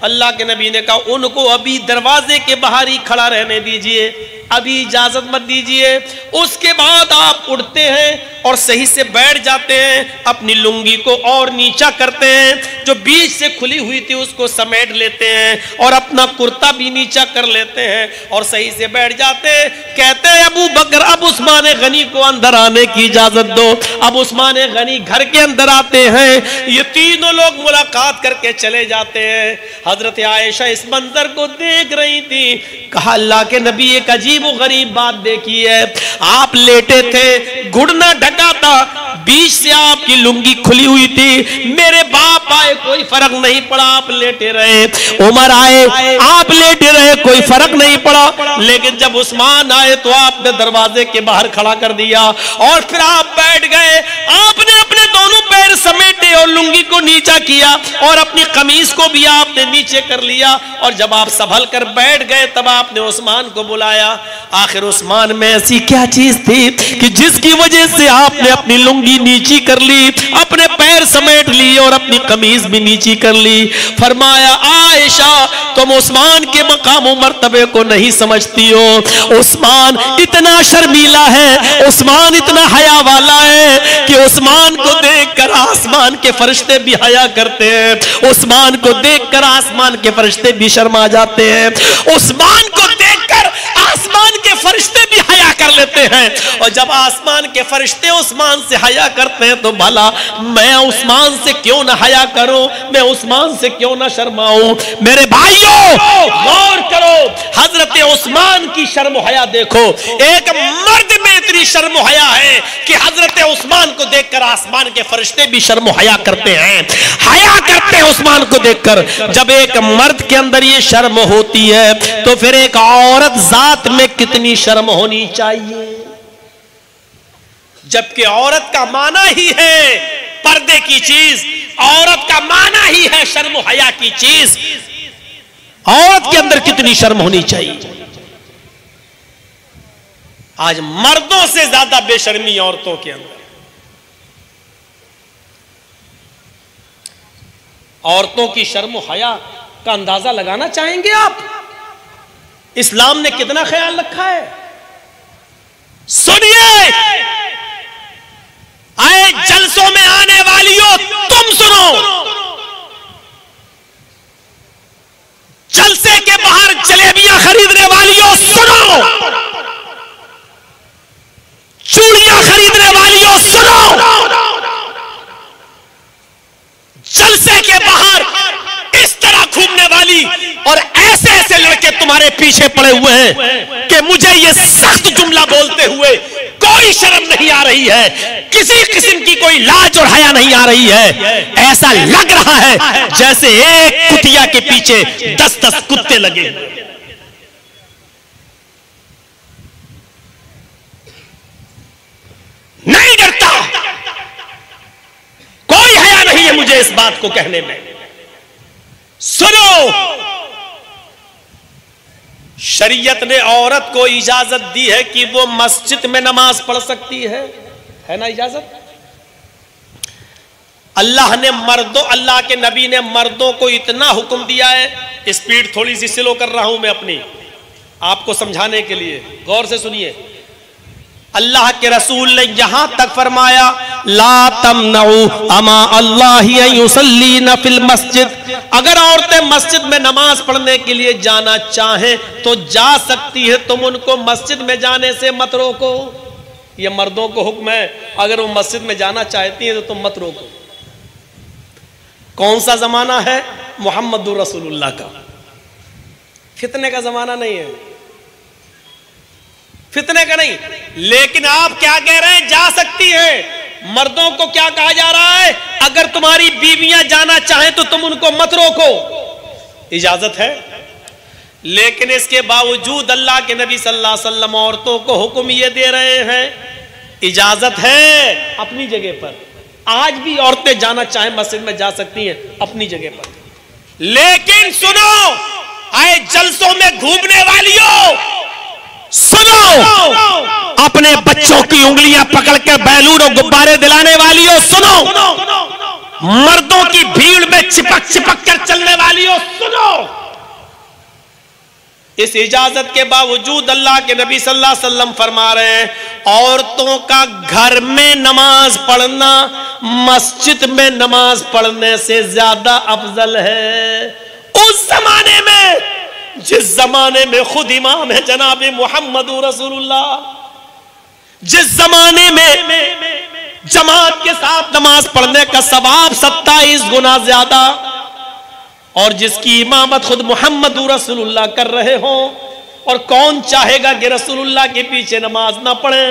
اللہ کے نبی نے کہا ان کو ابھی دروازے کے باہر ہی کھڑا رہنے دیجئے, ابھی اجازت مت دیجئے. اس کے بعد آپ اٹھتے ہیں اور صحیح سے بیٹھ جاتے ہیں, اپنی لنگی کو اور نیچا کرتے ہیں, جو بیچ سے کھلی ہوئی تھی اس کو سمیٹ لیتے ہیں اور اپنا کرتا بھی نیچا کر لیتے ہیں اور صحیح سے بیٹھ جاتے ہیں. کہتے ہیں ابو بکر اب عثمان غنی کو اندر آنے کی اجازت دو. اب عثمان غنی گھر کے اندر آتے ہیں. یہ تینوں لوگ ملاقات کر کے چلے جاتے ہیں. حضرت عائشہ اس منظر کو دیکھ رہی تھی. کہا اللہ کے نبی ایک عجیب و غریب بات دیکھی ہے. آپ لیٹے تھے, گھڑنا ڈھکا تھا, بیچ سے آپ کی لنگی کھلی ہوئی تھی. میرے باپ آئے, کوئی فرق نہیں پڑا, آپ لیٹے رہے. عمر آئے, آپ لیٹے رہے, کوئی فرق نہیں پڑا. لیکن جب عثمان آئے تو آپ نے دروازے کے باہر کھڑا کر دیا اور پھر آپ بیٹھ گئے. آپ نے اپنے دونوں پیر سمیٹے اور لنگی کو نیچا کیا اور اپنی قمیص کو بھی آپ نے نیچے کر لیا. اور جب آپ سنبھل کر بیٹھ گئے تب آپ نے عثمان کو بلایا. آخر عثمان میں ایسی کیا چیز تھی کہ جس کی وجہ سے آپ نے اپنی لنگی نیچی کر لی, اپنے پیر سمیٹ لی اور اپنی قمیض بھی نیچی کر لی. فرمایا عائشہ تم عثمان کے مقام و مرتبے کو نہیں سمجھتی ہو. عثمان اتنا شرمیلا ہے, عثمان اتنا حیا والا ہے کہ عثمان کو دیکھ کر آسمان کے فرشتے بھی حیا کرتے ہیں. عثمان کو دیکھ کر آسمان کے فرشتے بھی شرما جاتے ہیں. عثمان کو دیکھ کر آسمان کے فرشتے بھی حیا کر لیتے ہیں. اور جب آسمان کے فرشتے عثمان سے حیا کرتے ہیں تو بھلا میں عثمان سے کیوں نہ حیا کروں, میں عثمان سے کیوں نہ شرماؤں. میرے بھائیوں غور کرو, حضرت عثمان کی شرم و حیا دیکھو. ایک مرد میں اتنی شرم و حیا ہے کہ حضرت عثمان کو دیکھ کر آسمان کے فرشتے بھی شرم و حیا کرتے ہیں, حیا کرتے ہیں عثمان کو دیکھ کر. جب ایک مرد کے اندر یہ شرم ہوتی ہے تو پھر ایک عورت ذات میں کتنی شرم ہونی چاہیے. جبکہ عورت کا معنی ہی ہے پردے کی چیز, عورت کا معنی ہی ہے شرم و حیا کی چیز. عورت کے اندر کتنی شرم ہونی چاہیے. آج مردوں سے زیادہ بے شرمی عورتوں کے اندر. عورتوں کی شرم و حیا کا اندازہ لگانا چاہیں گے آپ؟ اسلام نے کتنا خیال رکھا ہے. سنیے آئے جلسوں میں آنے والیوں, تم سنو, جلسے کے باہر جلیبیاں خریدنے والیوں سنو, چوڑیاں خریدنے والیوں سنو, جلسے کے باہر اس طرح گھومنے والی اور ایسے ایسے لڑکے تمہارے پیچھے پڑے ہوئے ہیں کہ مجھے یہ سخت جملہ بولتے ہوئے کوئی شرم نہیں آ رہی ہے, کسی قسم کی کوئی لاج اور حیا نہیں آ رہی ہے. ایسا لگ رہا ہے جیسے ایک کتیا کے پیچھے 10 کتے لگے. نہیں ڈرتا, کوئی حیا نہیں ہے مجھے اس بات کو کہنے میں. سنو, شریعت نے عورت کو اجازت دی ہے کہ وہ مسجد میں نماز پڑھ سکتی ہے نا اجازت. اللہ کے نبی نے مردوں کو اتنا حکم دیا ہے. اسپیڈ تھوڑی سی سلو کر رہا ہوں میں اپنی. آپ کو سمجھانے کے لیے غور سے سنیے، اللہ کے رسول نے یہاں تک فرمایا لا تمنعوا اما اللہ یصلین فی المسجد، اگر عورتیں مسجد میں نماز پڑھنے کے لیے جانا چاہیں تو جا سکتی ہے، تم ان کو مسجد میں جانے سے مت روکو۔ یہ مردوں کو حکم ہے، اگر وہ مسجد میں جانا چاہتی ہیں تو تم مت روکو۔ کون سا زمانہ ہے؟ محمد رسول اللہ کا، فتنے کا زمانہ نہیں ہے، فتنے کا نہیں۔ لیکن آپ کیا کہہ رہے ہیں؟ جا سکتی ہیں۔ مردوں کو کیا کہا جا رہا ہے؟ اگر تمہاری بیویاں جانا چاہیں تو تم ان کو مت روکو، اجازت ہے۔ لیکن اس کے باوجود اللہ کے نبی صلی اللہ علیہ وسلم عورتوں کو حکم یہ دے رہے ہیں، اجازت ہے اپنی جگہ پر۔ آج بھی عورتیں جانا چاہیں مسجد میں جا سکتی ہیں اپنی جگہ پر، لیکن سنو آئے جلسوں میں گھومنے والیوں، سنو اپنے بچوں کی انگلیاں پکڑ کے بیلون اور غبارے دلانے والیوں، سنو مردوں کی بھیڑ میں چپک چپک کر چلنے والیوں، سنو اس اجازت کے باوجود اللہ کے نبی صلی اللہ علیہ وسلم فرما رہے ہیں عورتوں کا گھر میں نماز پڑھنا مسجد میں نماز پڑھنے سے زیادہ افضل ہے۔ اس زمانے میں جس زمانے میں خود امام ہے جناب محمد رسول اللہ، جس زمانے میں جماعت کے ساتھ نماز پڑھنے کا ثواب 27 گنا زیادہ، اور جس کی امامت خود محمد رسول اللہ کر رہے ہوں، اور کون چاہے گا کہ رسول اللہ کے پیچھے نماز نہ پڑھیں؟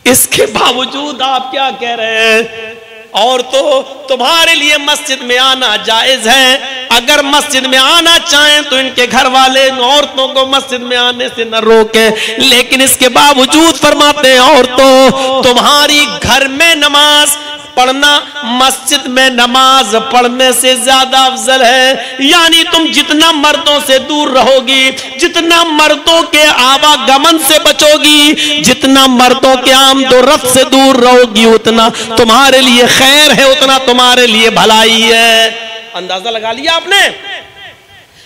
اس کے باوجود آپ کیا کہہ رہے ہیں؟ اور تو تمہارے لیے مسجد میں آنا جائز ہے، اگر مسجد میں آنا چاہیں تو ان کے گھر والے عورتوں کو مسجد میں آنے سے نہ روکیں، لیکن اس کے باوجود فرماتے ہیں عورتوں تمہاری گھر میں نماز پڑھنا مسجد میں نماز پڑھنے سے زیادہ افضل ہے۔ یعنی تم جتنا مردوں سے دور رہو گی، جتنا مردوں کے آواگمن سے بچو گی، جتنا مردوں کے آمد و رفت سے دور رہو گی، اتنا تمہارے لیے خیر ہے، اتنا تمہارے لیے بھلائی ہے۔ اندازہ لگا لیا آپ نے؟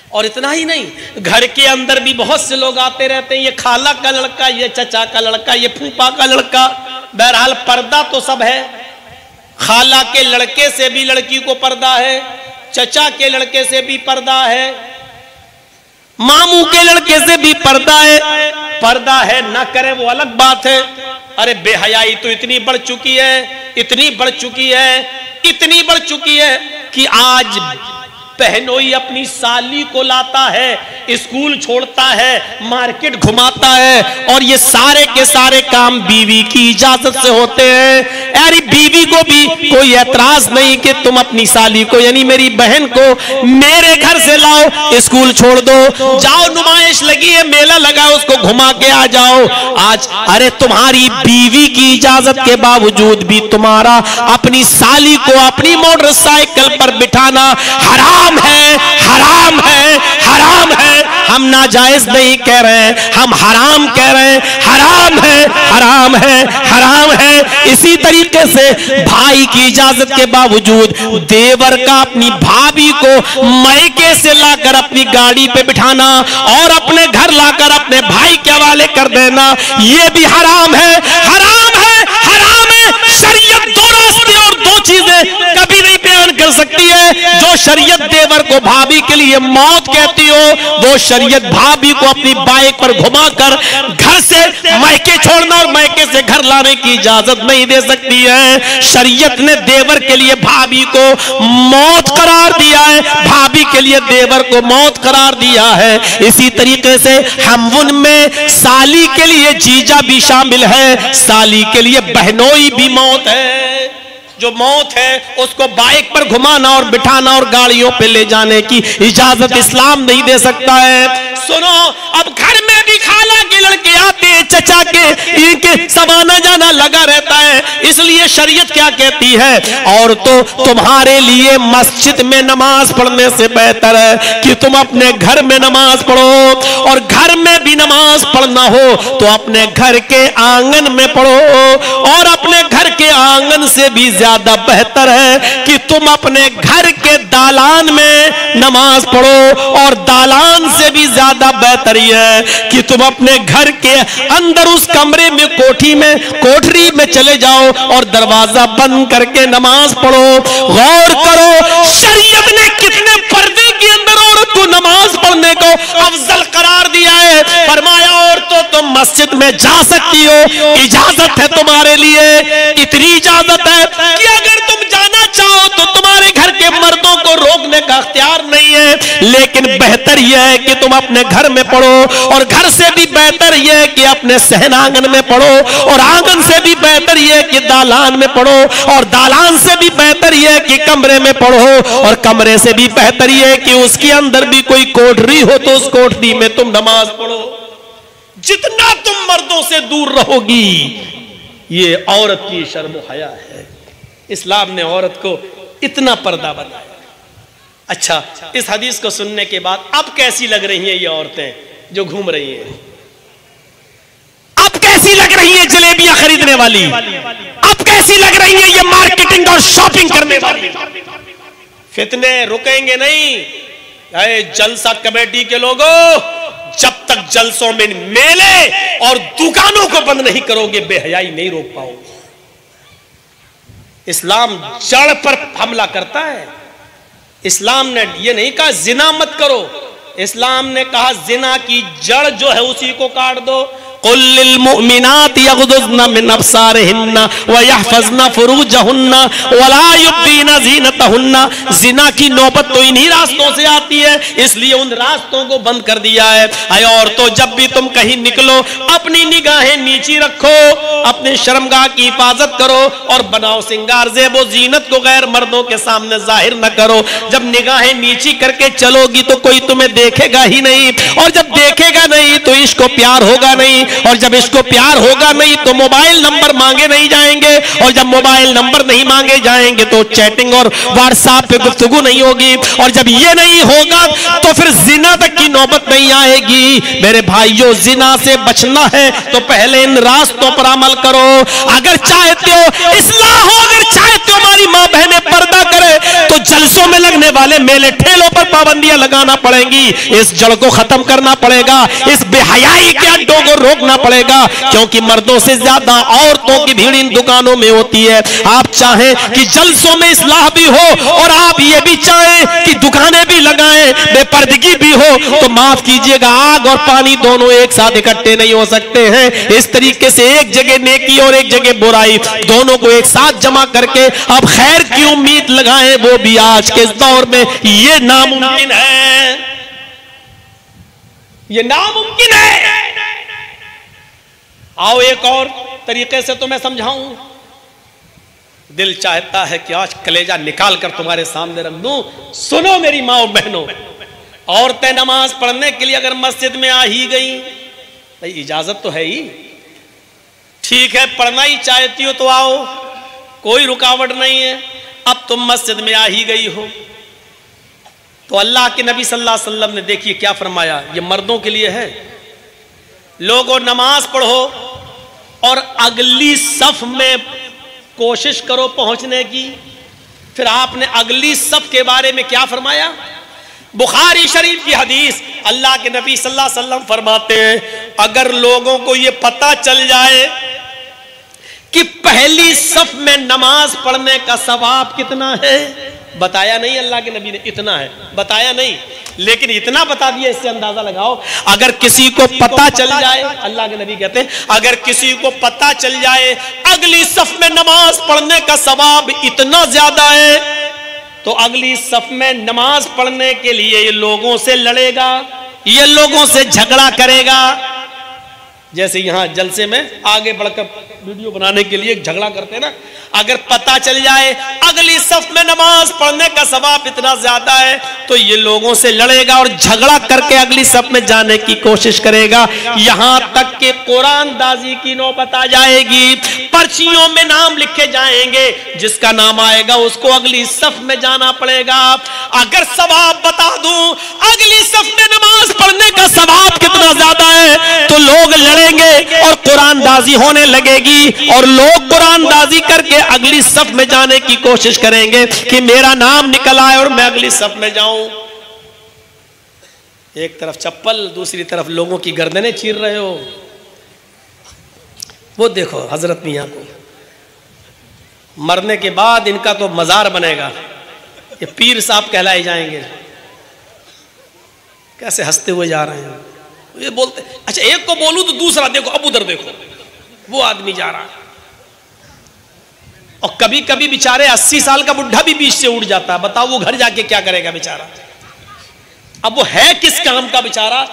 اور اتنا ہی نہیں، گھر کے اندر بھی بہت سے لوگ آتے رہتے ہیں، یہ خالہ کا لڑکا، یہ چچا کا لڑکا، یہ پھوپا کا لڑکا۔ بہرحال پردہ تو سب ہے، خالہ کے لڑکے سے بھی لڑکی کو پردہ ہے، چچا کے لڑکے سے بھی پردہ ہے، ماموں کے لڑکے سے بھی پردہ ہے۔ پردہ ہے نہ کرے وہ الگ بات ہے۔ ارے بے حیائی تو اتنی بڑھ چکی ہے، اتنی بڑھ چکی ہے، اتنی بڑھ چکی ہے کہ آج بہنوئی اپنی سالی کو لاتا ہے، اسکول چھوڑتا ہے، مارکیٹ گھماتا ہے، اور یہ سارے کے سارے کام بیوی کی اجازت سے ہوتے ہیں۔ یعنی بیوی کو بھی کوئی اعتراض نہیں کہ تم اپنی سالی کو، یعنی میری بہن کو میرے گھر سے لاؤ، اسکول چھوڑ دو، جاؤ نمائش لگی ہے، میلہ لگا اس کو گھما کے آ جاؤ۔ آج ارے تمہاری بیوی کی اجازت کے باوجود بھی تمہارا اپنی سالی کو اپنی موٹر سائیکل پر بٹھانا حرام ہے، حرام ہے، حرام ہے۔ ہم ناجائز نہیں کہہ رہے ہیں، ہم حرام کہہ رہے ہیں، حرام ہے، حرام ہے، حرام ہے۔ اسی طریقے سے بھائی کی اجازت کے باوجود دیور کا اپنی بھابھی کو میکے سے لا کر اپنی گاڑی پہ بٹھانا اور اپنے گھر لا کر اپنے بھائی کے حوالے کر دینا، یہ بھی حرام ہے، حرام ہے، حرام ہے۔ شریعت دو راستے اور دو چیزیں کبھی نہیں بیان کر سکتی ہے۔ جو شریعت دیور کو بھابھی کے لیے موت کہتی ہو، وہ شریعت بھابھی کو اپنی بائک پر گھما کر گھر سے میکے چھوڑنا اور میکے سے گھر لانے کی اجازت نہیں دے سکتی ہے۔ شریعت نے دیور کے لیے بھابھی کو موت قرار دیا ہے، بھابھی کے لیے دیور کو موت قرار دیا ہے۔ اسی طریقے سے ہم میں سالی کے لیے جیجا بھی شامل ہے، سالی کے لیے بہنوئی بھی موت ہے۔ جو موت ہے اس کو بائک پر گھمانا اور بٹھانا اور گاڑیوں پہ لے جانے کی اجازت اسلام نہیں دے سکتا ہے۔ سنو، اب گھر میں بھی خالہ کے لڑکے آتے ہیں، چچا کے، ان کے سب آنا جانا لگا رہتا ہے۔ اس لیے شریعت کیا کہتی ہے؟ عورتوں تمہارے لیے مسجد میں نماز پڑھنے سے بہتر ہے کہ تم اپنے گھر میں نماز پڑھو، اور گھر میں بھی نماز پڑھنا ہو تو اپنے گھر کے آنگن میں پڑھو، اور اپنے گھر کے کے آنگن سے بھی زیادہ بہتر ہے کہ تم اپنے گھر کے دالان میں نماز پڑھو، اور دالان سے بھی زیادہ بہتر یہ ہے کہ تم اپنے گھر کے اندر اس کمرے میں کوٹھری میں چلے جاؤ اور دروازہ بند کر کے نماز پڑھو۔ غور کرو شریعت نے کتنے پردے کے اندر عورت کو نماز پڑھنے کو افضل قرار دیا ہے۔ فرمایا عورتوں تم مسجد میں جا سکتی ہو، اجازت ہے تمہارے لیے، اتنی اجازت ہے کہ اگر تم جانا چاہو تو تمہارے گھر کے مردوں کو روکنے کا اختیار نہیں ہے، لیکن بہتر یہ ہے کہ تم اپنے گھر میں پڑھو، اور گھر سے بھی بہتر یہ ہے کہ اپنے صحن آنگن میں پڑھو، اور آنگن سے بھی بہتر یہ ہے کہ دالان میں پڑھو، اور دالان سے بھی بہتر یہ ہے کہ کمرے میں پڑھو، اور کمرے سے بھی بہتر یہ ہے کہ اس کے اندر بھی کوئی کوٹھری ہو تو اس کوٹھری میں تم نماز پڑھو۔ جتنا تم مردوں سے دور رہو گی، یہ عورت کی شرم و حیا ہے۔ اسلام نے عورت کو اتنا پردہ بتایا۔ اچھا، اس حدیث کو سننے کے بعد اب کیسی لگ رہی ہیں یہ عورتیں جو گھوم رہی ہیں؟ اب کیسی لگ رہی ہیں جلیبیاں خریدنے والی؟ اب کیسی لگ رہی ہیں یہ مارکیٹنگ اور شاپنگ کرنے والی؟ فتنے رکیں گے نہیں۔ اے جلسہ کمیٹی کے لوگوں، جب تک جلسوں میں میلے اور دکانوں کو بند نہیں کرو گے بے حیائی نہیں روک پاؤ گے۔ اسلام جڑ پر حملہ کرتا ہے۔ اسلام نے یہ نہیں کہا زنا مت کرو، اسلام نے کہا زنا کی جڑ جو ہے اسی کو کاٹ دو۔ قل للمؤمنات یغضضن من ابصارهن ويحفظن فروجهن ولا يبدين زینتهن۔ زنا کی نوبت تو انہی راستوں سے آتی ہے، اس لیے ان راستوں کو بند کر دیا ہے۔ اے عورتوں، جب بھی تم کہیں نکلو اپنی نگاہیں نیچی رکھو، اپنے شرمگاہ کی حفاظت کرو، اور بناؤ سنگار زیب و زینت کو غیر مردوں کے سامنے ظاہر نہ کرو۔ جب نگاہیں نیچی کر کے چلو گی تو کوئی تمہیں دیکھے گا ہی نہیں، اور جب دیکھے گا نہیں تو عشق و پیار ہوگا نہیں، اور جب اس کو پیار ہوگا نہیں تو موبائل نمبر مانگے نہیں جائیں گے، اور جب موبائل نمبر نہیں مانگے جائیں گے تو چیٹنگ اور واٹس ایپ پہ گفتگو نہیں ہوگی، اور جب یہ نہیں ہوگا تو پھر زنا تک کی نوبت نہیں آئے گی۔ میرے بھائیوں، زنا سے بچنا ہے تو پہلے ان راستوں پر عمل کرو۔ اگر چاہتے ہو اصلاح ہو، اگر چاہتے ہو ہماری ماں بہنیں پردہ کرے، تو جلسوں میں لگنے والے میلے ٹھیلوں پر پابندیاں لگانا پڑیں گی، اس جڑ کو ختم کرنا پڑے گا، اس بے حیائی کے اڈوں کو روکنا پڑے گا، کیونکہ مردوں سے زیادہ عورتوں کی بھیڑ ان دکانوں میں ہوتی ہے۔ آپ چاہیں کہ جلسوں میں اصلاح بھی ہو، اور آپ یہ بھی چاہیں کہ دکانیں بھی لگائیں، بے پردگی بھی ہو، تو معاف کیجئے گا آگ اور پانی دونوں ایک ساتھ اکٹھے نہیں ہو سکتے ہیں۔ اس طریقے سے ایک جگہ نیکی اور ایک جگہ برائی، دونوں کو ایک ساتھ جمع کر کے اب خیر کی امید لگائیں، وہ بھی آج کے دور میں یہ ناممکن ہے، یہ ناممکن ہے۔ آؤ ایک اور طریقے سے تمہیں سمجھاؤں۔ دل چاہتا ہے کہ آج کلیجہ نکال کر تمہارے سامنے رکھ دوں۔ سنو میری ماں و بہنوں، عورتیں نماز پڑھنے کے لیے اگر مسجد میں آ ہی گئی، بھئی اجازت تو ہے ہی، ٹھیک ہے پڑھنا ہی چاہتی ہو تو آؤ، کوئی رکاوٹ نہیں ہے۔ اب تم مسجد میں آ ہی گئی ہو تو اللہ کے نبی صلی اللہ علیہ وسلم نے دیکھیے کیا فرمایا، یہ مردوں کے لیے ہے۔ لوگوں نماز پڑھو اور اگلی صف میں کوشش کرو پہنچنے کی۔ پھر آپ نے اگلی صف کے بارے میں کیا فرمایا؟ بخاری شریف کی حدیث، اللہ کے نبی صلی اللہ علیہ وسلم فرماتے ہیں اگر لوگوں کو یہ پتہ چل جائے کہ پہلی صف میں نماز پڑھنے کا ثواب کتنا ہے، بتایا نہیں اللہ کے نبی نے اتنا ہے، بتایا نہیں، لیکن اتنا بتا دیا، اس سے اندازہ لگاؤ اگر کسی کو پتہ چل جائے، اللہ کے نبی کہتے ہیں اگر کسی کو پتہ چل جائے اگلی صف میں نماز پڑھنے کا ثواب اتنا زیادہ ہے تو اگلی صف میں نماز پڑھنے کے لیے یہ لوگوں سے لڑے گا، یہ لوگوں سے جھگڑا کرے گا۔ جیسے یہاں جلسے میں آگے بڑھ کر ویڈیو بنانے کے لیے جھگڑا کرتے ہیں نا، اگر پتہ چل جائے اگلی صف میں نماز پڑھنے کا ثواب اتنا زیادہ ہے تو یہ لوگوں سے لڑے گا اور جھگڑا کر کے اگلی صف میں جانے کی کوشش کرے گا، یہاں تک کہ قرآن دازی کی نوبت آ جائے گی، پرچیوں میں نام لکھے جائیں گے، جس کا نام آئے گا اس کو اگلی صف میں جانا پڑے گا۔ اگر ثواب بتا دوں اگلی صف میں نماز نماز پڑھنے کا ثواب کتنا زیادہ ہے. تو لوگ لڑیں گے اور قرآن دازی ہونے لگے گی اور لوگ قرآن دازی کر کے اگلی صف میں جانے کی کوشش کریں گے کہ میرا نام نکل آئے اور میں اگلی صف میں جاؤں. ایک طرف چپل, دوسری طرف لوگوں کی گردنیں چیر رہے ہو. وہ دیکھو حضرت میاں کو, مرنے کے بعد ان کا تو مزار بنے گا, یہ پیر صاحب کہلائے جائیں گے. کیسے ہنستے ہوئے جا رہے ہیں. یہ بولتے, اچھا ایک کو بولوں تو دوسرا دیکھو, اب ادھر دیکھو وہ آدمی جا رہا ہے. اور کبھی کبھی بیچارے 80 سال کا بڈھا بھی بیچ سے اٹھ جاتا ہے. بتاؤ وہ گھر جا کے کیا کرے گا بیچارہ. اب وہ ہے کس کام کا بیچارہ.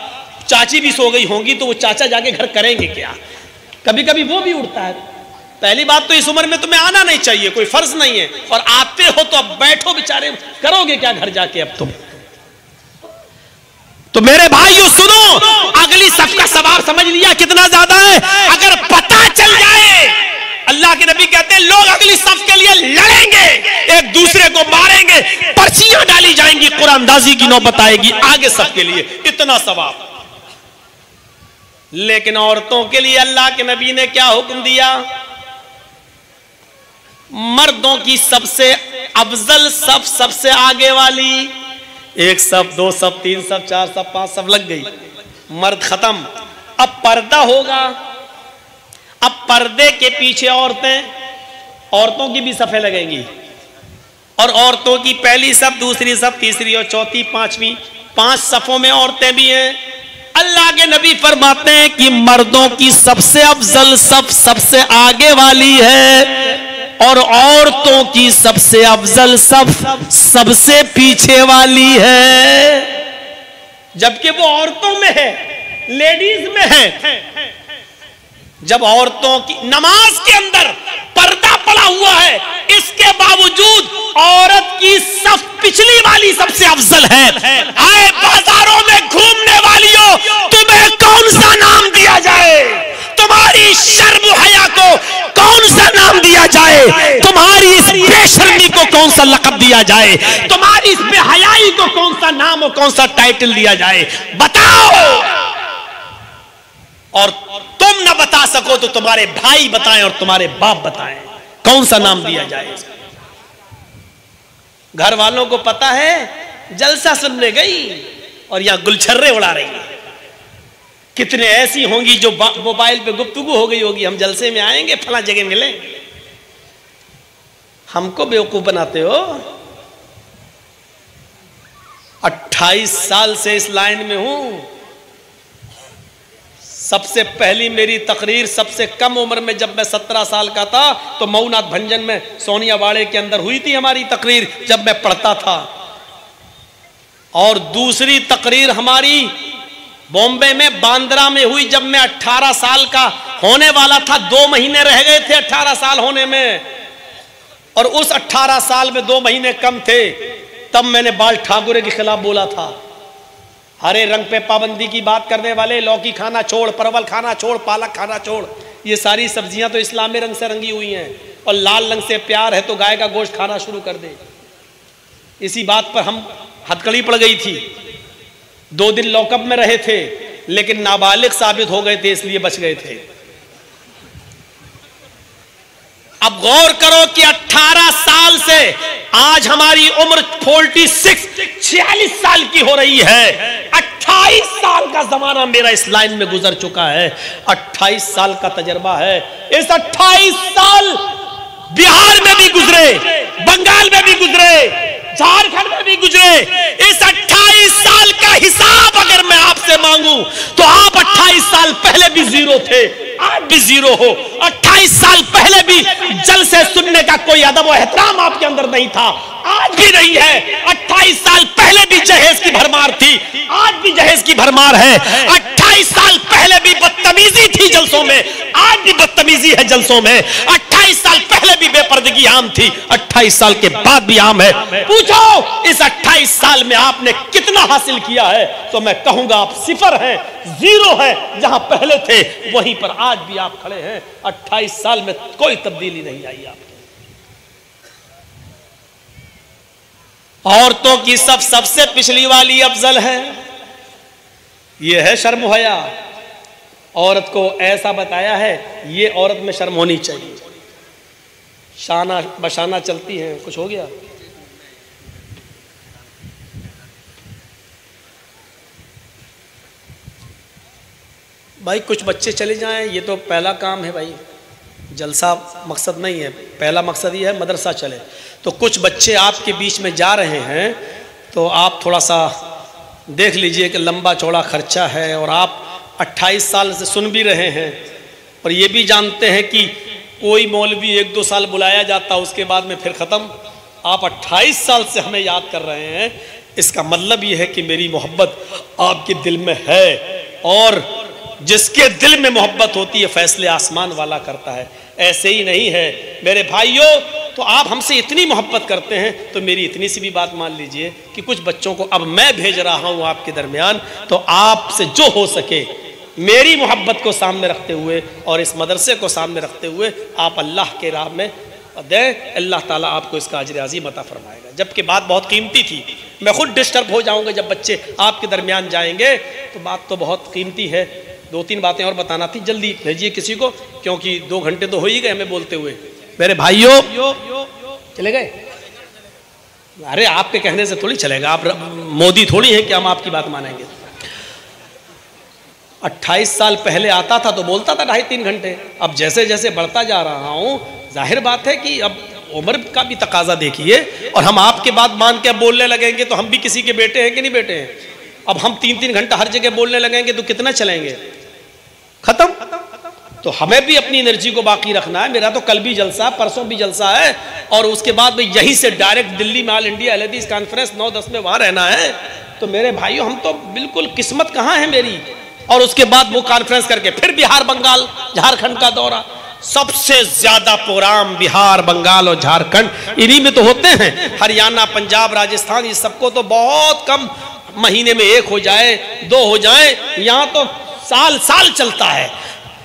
چاچی بھی سو گئی ہوں گی تو وہ چاچا جا کے گھر کریں گے کیا. کبھی کبھی وہ بھی اٹھتا ہے. پہلی بات تو اس عمر میں تمہیں آنا نہیں چاہیے, کوئی فرض نہیں ہے, اور آتے ہو تو اب بیٹھو بیچارے, کرو گے کیا گھر جا کے اب تم. تو میرے بھائیو سنو, اگلی صف کا ثواب سمجھ لیا کتنا زیادہ ہے. اگر پتہ چل جائے, اللہ کے نبی کہتے ہیں لوگ اگلی صف کے لیے لڑیں گے, ایک دوسرے کو ماریں گے, پرچیاں ڈالی جائیں گی, قرآن دازی کی نوبت آئے گی آگے صف کے لیے, اتنا ثواب. لیکن عورتوں کے لیے اللہ کے نبی نے کیا حکم دیا. مردوں کی سب سے افضل صف, سب سے آگے والی, 1 صف 2 صف 3 صف 4 صف 5 صف لگ گئی, مرد ختم. اب پردہ ہوگا, اب پردے کے پیچھے عورتیں, عورتوں کی بھی صفیں لگیں گی, اور عورتوں کی پہلی صف, دوسری صف, تیسری اور چوتھی, پانچویں, 5 صفوں میں عورتیں بھی ہیں. اللہ کے نبی فرماتے ہیں کہ مردوں کی سب سے افضل صف سب سے آگے والی ہے, اور عورتوں کی سب سے افضل صف سب سے پیچھے والی ہے. جبکہ وہ عورتوں میں ہے, لیڈیز میں ہے. جب عورتوں کی نماز کے اندر پردہ پڑا ہوا ہے, اس کے باوجود عورت کی صف پچھلی والی سب سے افضل ہے. آئے بازاروں میں گھومنے والیوں, تمہیں کون سا نام دیا جائے؟ تمہاری شرم و حیا کو کون سا نام دیا جائے؟ تمہاری اس بے شرمی کو کون سا لقب دیا جائے؟ تمہاری اس بے حیائی کو کون سا نام اور کون سا ٹائٹل دیا جائے؟ بتاؤ. اور تم نہ بتا سکو تو تمہارے بھائی بتائیں اور تمہارے باپ بتائیں, کون سا نام دیا جائے. گھر والوں کو پتا ہے جلسہ سننے گئی اور یہاں گلچھرے اڑا رہی ہیں. کتنے ایسی ہوں گی جو موبائل پہ گفتگو ہو گئی ہوگی, ہم جلسے میں آئیں گے, فلاں جگہ ملیں. ہم کو بیوقوف بناتے ہو. 28 سال سے اس لائن میں ہوں. سب سے پہلی میری تقریر سب سے کم عمر میں جب میں 17 سال کا تھا تو مئوناتھ بھنجن میں سونیا واڑے کے اندر ہوئی تھی ہماری تقریر, جب میں پڑھتا تھا. اور دوسری تقریر ہماری بامبے میں باندرا میں ہوئی جب میں 18 سال کا ہونے والا تھا. 2 مہینے رہ گئے تھے 18 سال ہونے میں, اور اس 18 سال میں 2 مہینے کم تھے. تب میں نے بال ٹھاکرے کے خلاف بولا تھا. ہرے رنگ پہ پابندی کی بات کرنے والے, لوکی کھانا چھوڑ, پرول کھانا چھوڑ, پالک کھانا چھوڑ. یہ ساری سبزیاں تو اسلامی رنگ سے رنگی ہوئی ہیں, اور لال رنگ سے پیار ہے تو گائے کا گوشت کھانا شروع کر دے. اسی بات پر ہم ہتکڑی پڑ گئی تھی. 2 دن لاک اپ میں رہے تھے, لیکن نابالغ ثابت ہو گئے تھے, اس لیے بچ گئے تھے. اب غور کرو کہ 18 سال سے آج ہماری عمر 46 سال کی ہو رہی ہے. 28 سال کا زمانہ میرا اس لائن میں گزر چکا ہے. 28 سال کا تجربہ ہے. اس 28 سال بہار میں بھی گزرے, بنگال میں بھی گزرے, جھارکھنڈ میں بھی گزرے. اس 28 سال کا حساب اگر میں آپ سے مانگوں تو آپ 28 سال پہلے بھی زیرو تھے, آج بھی زیرو ہو. 28 سال پہلے بھی جلسے سننے کا کوئی ادب و احترام آپ کے اندر نہیں تھا, آج بھی نہیں ہے. 28 سال پہلے بھی جہیز کی بھرمار تھی, آج بھی جہیز کی بھرمار ہے. 28 سال پہلے بھی بدتمیزی تھی جلسوں میں, آج بھی بدتمیزی ہے جلسوں میں. 28 سال پہلے بھی بے پردگی عام تھی, 28 سال کے بعد بھی عام ہے. پوچھو اس 28 سال میں آپ نے کتنا حاصل کیا ہے, تو میں کہوں گا آپ 0 ہیں, 0 ہیں. جہاں پہلے تھے وہیں پر آج بھی آپ کھڑے ہیں. 28 سال میں کوئی تبدیلی نہیں آئی آپ. عورتوں کی سب سے پچھلی والی افضل ہے. یہ ہے شرم و حیا. عورت کو ایسا بتایا ہے یہ عورت میں شرم ہونی چاہیے. شانہ بشانہ چلتی ہیں. کچھ ہو گیا؟ بھائی کچھ بچے چلے جائیں یہ تو پہلا کام ہے بھائی. جلسہ مقصد نہیں ہے، پہلا مقصد یہ ہے مدرسہ چلے. تو کچھ بچے آپ کے بیچ میں جا رہے ہیں تو آپ تھوڑا سا دیکھ لیجئے کہ لمبا چوڑا خرچہ ہے، اور آپ 28 سال سے سن بھی رہے ہیں اور یہ بھی جانتے ہیں کہ کوئی مولوی 1-2 سال بلایا جاتا اس کے بعد میں پھر ختم. آپ 28 سال سے ہمیں یاد کر رہے ہیں. اس کا مطلب یہ ہے کہ میری محبت آپ کے دل میں ہے، اور جس کے دل میں محبت ہوتی ہے فیصلے آسمان والا کرتا ہے. ایسے ہی نہیں ہے میرے بھائیوں. تو آپ ہم سے اتنی محبت کرتے ہیں تو میری اتنی سی بھی بات مان لیجئے کہ کچھ بچوں کو اب میں بھیج رہا ہوں آپ کے درمیان، تو آپ سے جو ہو سکے میری محبت کو سامنے رکھتے ہوئے اور اس مدرسے کو سامنے رکھتے ہوئے آپ اللہ کے راہ میں دیں. اللہ تعالیٰ آپ کو اس کا اجر عظیم عطا فرمائے گا. جبکہ بات بہت قیمتی تھی. میں خود ڈسٹرب ہو جاؤں گا جب بچے آپ کے درمیان جائیں گے. تو بات تو بہت قیمتی ہے. 2-3 باتیں اور بتانا تھی. جلدی بھیجیے کسی کو، کیونکہ 2 گھنٹے تو ہو ہی گئے ہمیں بولتے ہوئے. میرے بھائیوں چلے گئے؟ ارے آپ کے کہنے سے تھوڑی چلے گا. آپ مودی تھوڑی ہیں کہ ہم آپ کی بات مانیں گے. 28 سال پہلے آتا تھا تو بولتا تھا 2.5-3 گھنٹے. اب جیسے جیسے بڑھتا جا رہا ہوں ظاہر بات ہے کہ اب عمر کا بھی تقاضا دیکھیے، اور ہم آپ کے بات مان کے اب بولنے لگیں گے تو ہم بھی کسی کے بیٹے ہیں کہ نہیں بیٹے ہیں. اب ہم 3-3 گھنٹہ ہر جگہ بولنے لگیں گے تو کتنا چلیں گے؟ ختم. تو ہمیں بھی اپنی انرجی کو باقی رکھنا ہے. میرا تو کل بھی جلسہ، پرسوں بھی جلسہ ہے، اور اس کے بعد یہیں سے ڈائریکٹ دلی میں آل انڈیا اہل حدیث کانفرنس 9-10 میں وہاں رہنا ہے. تو میرے بھائیوں ہم تو بالکل قسمت کہاں ہے میری. اور اس کے بعد وہ کانفرنس کر کے پھر بہار بنگال جھارکھنڈ کا دورہ. سب سے زیادہ پروگرام بہار بنگال اور جھارکھنڈ انہی میں تو ہوتے ہیں. ہریانہ پنجاب راجستھان یہ سب کو تو بہت کم مہینے میں 1 ہو جائے 2 ہو جائیں. یہاں تو سال چلتا ہے.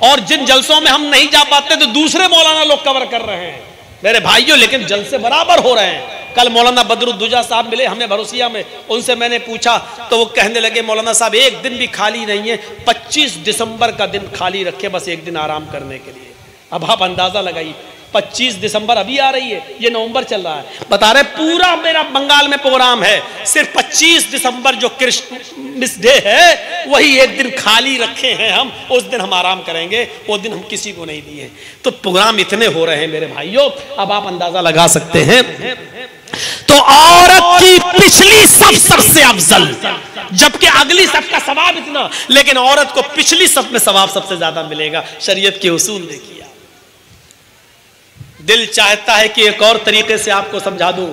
اور جن جلسوں میں ہم نہیں جا پاتے تو دوسرے مولانا لوگ کور کر رہے ہیں میرے بھائیوں. لیکن جلسے برابر ہو رہے ہیں. کل مولانا بدر الدجا صاحب ملے ہمیں بھروسیہ میں. ان سے میں نے پوچھا تو وہ کہنے لگے مولانا صاحب 1 دن بھی خالی نہیں ہے. 25 دسمبر کا دن خالی رکھے بس 1 دن آرام کرنے کے لیے. اب آپ اندازہ لگائیے 25 دسمبر ابھی آ رہی ہے، یہ نومبر چل رہا ہے. بتا رہے پورا میرا بنگال میں پروگرام ہے. صرف 25 دسمبر جو کرسمس ڈے ہے وہی 1 دن خالی رکھے ہیں ہم. اس دن ہم آرام کریں گے. وہ دن ہم کسی کو نہیں دیے. تو پروگرام اتنے ہو رہے ہیں میرے بھائیوں. اب آپ اندازہ لگا سکتے ہیں. تو عورت کی پچھلی صف سب سے افضل، جبکہ اگلی صف کا ثواب اتنا، لیکن عورت کو پچھلی صف میں ثواب سب سے زیادہ ملے گا. شریعت کے اصول دیکھیے. دل چاہتا ہے کہ ایک اور طریقے سے آپ کو سمجھا دوں.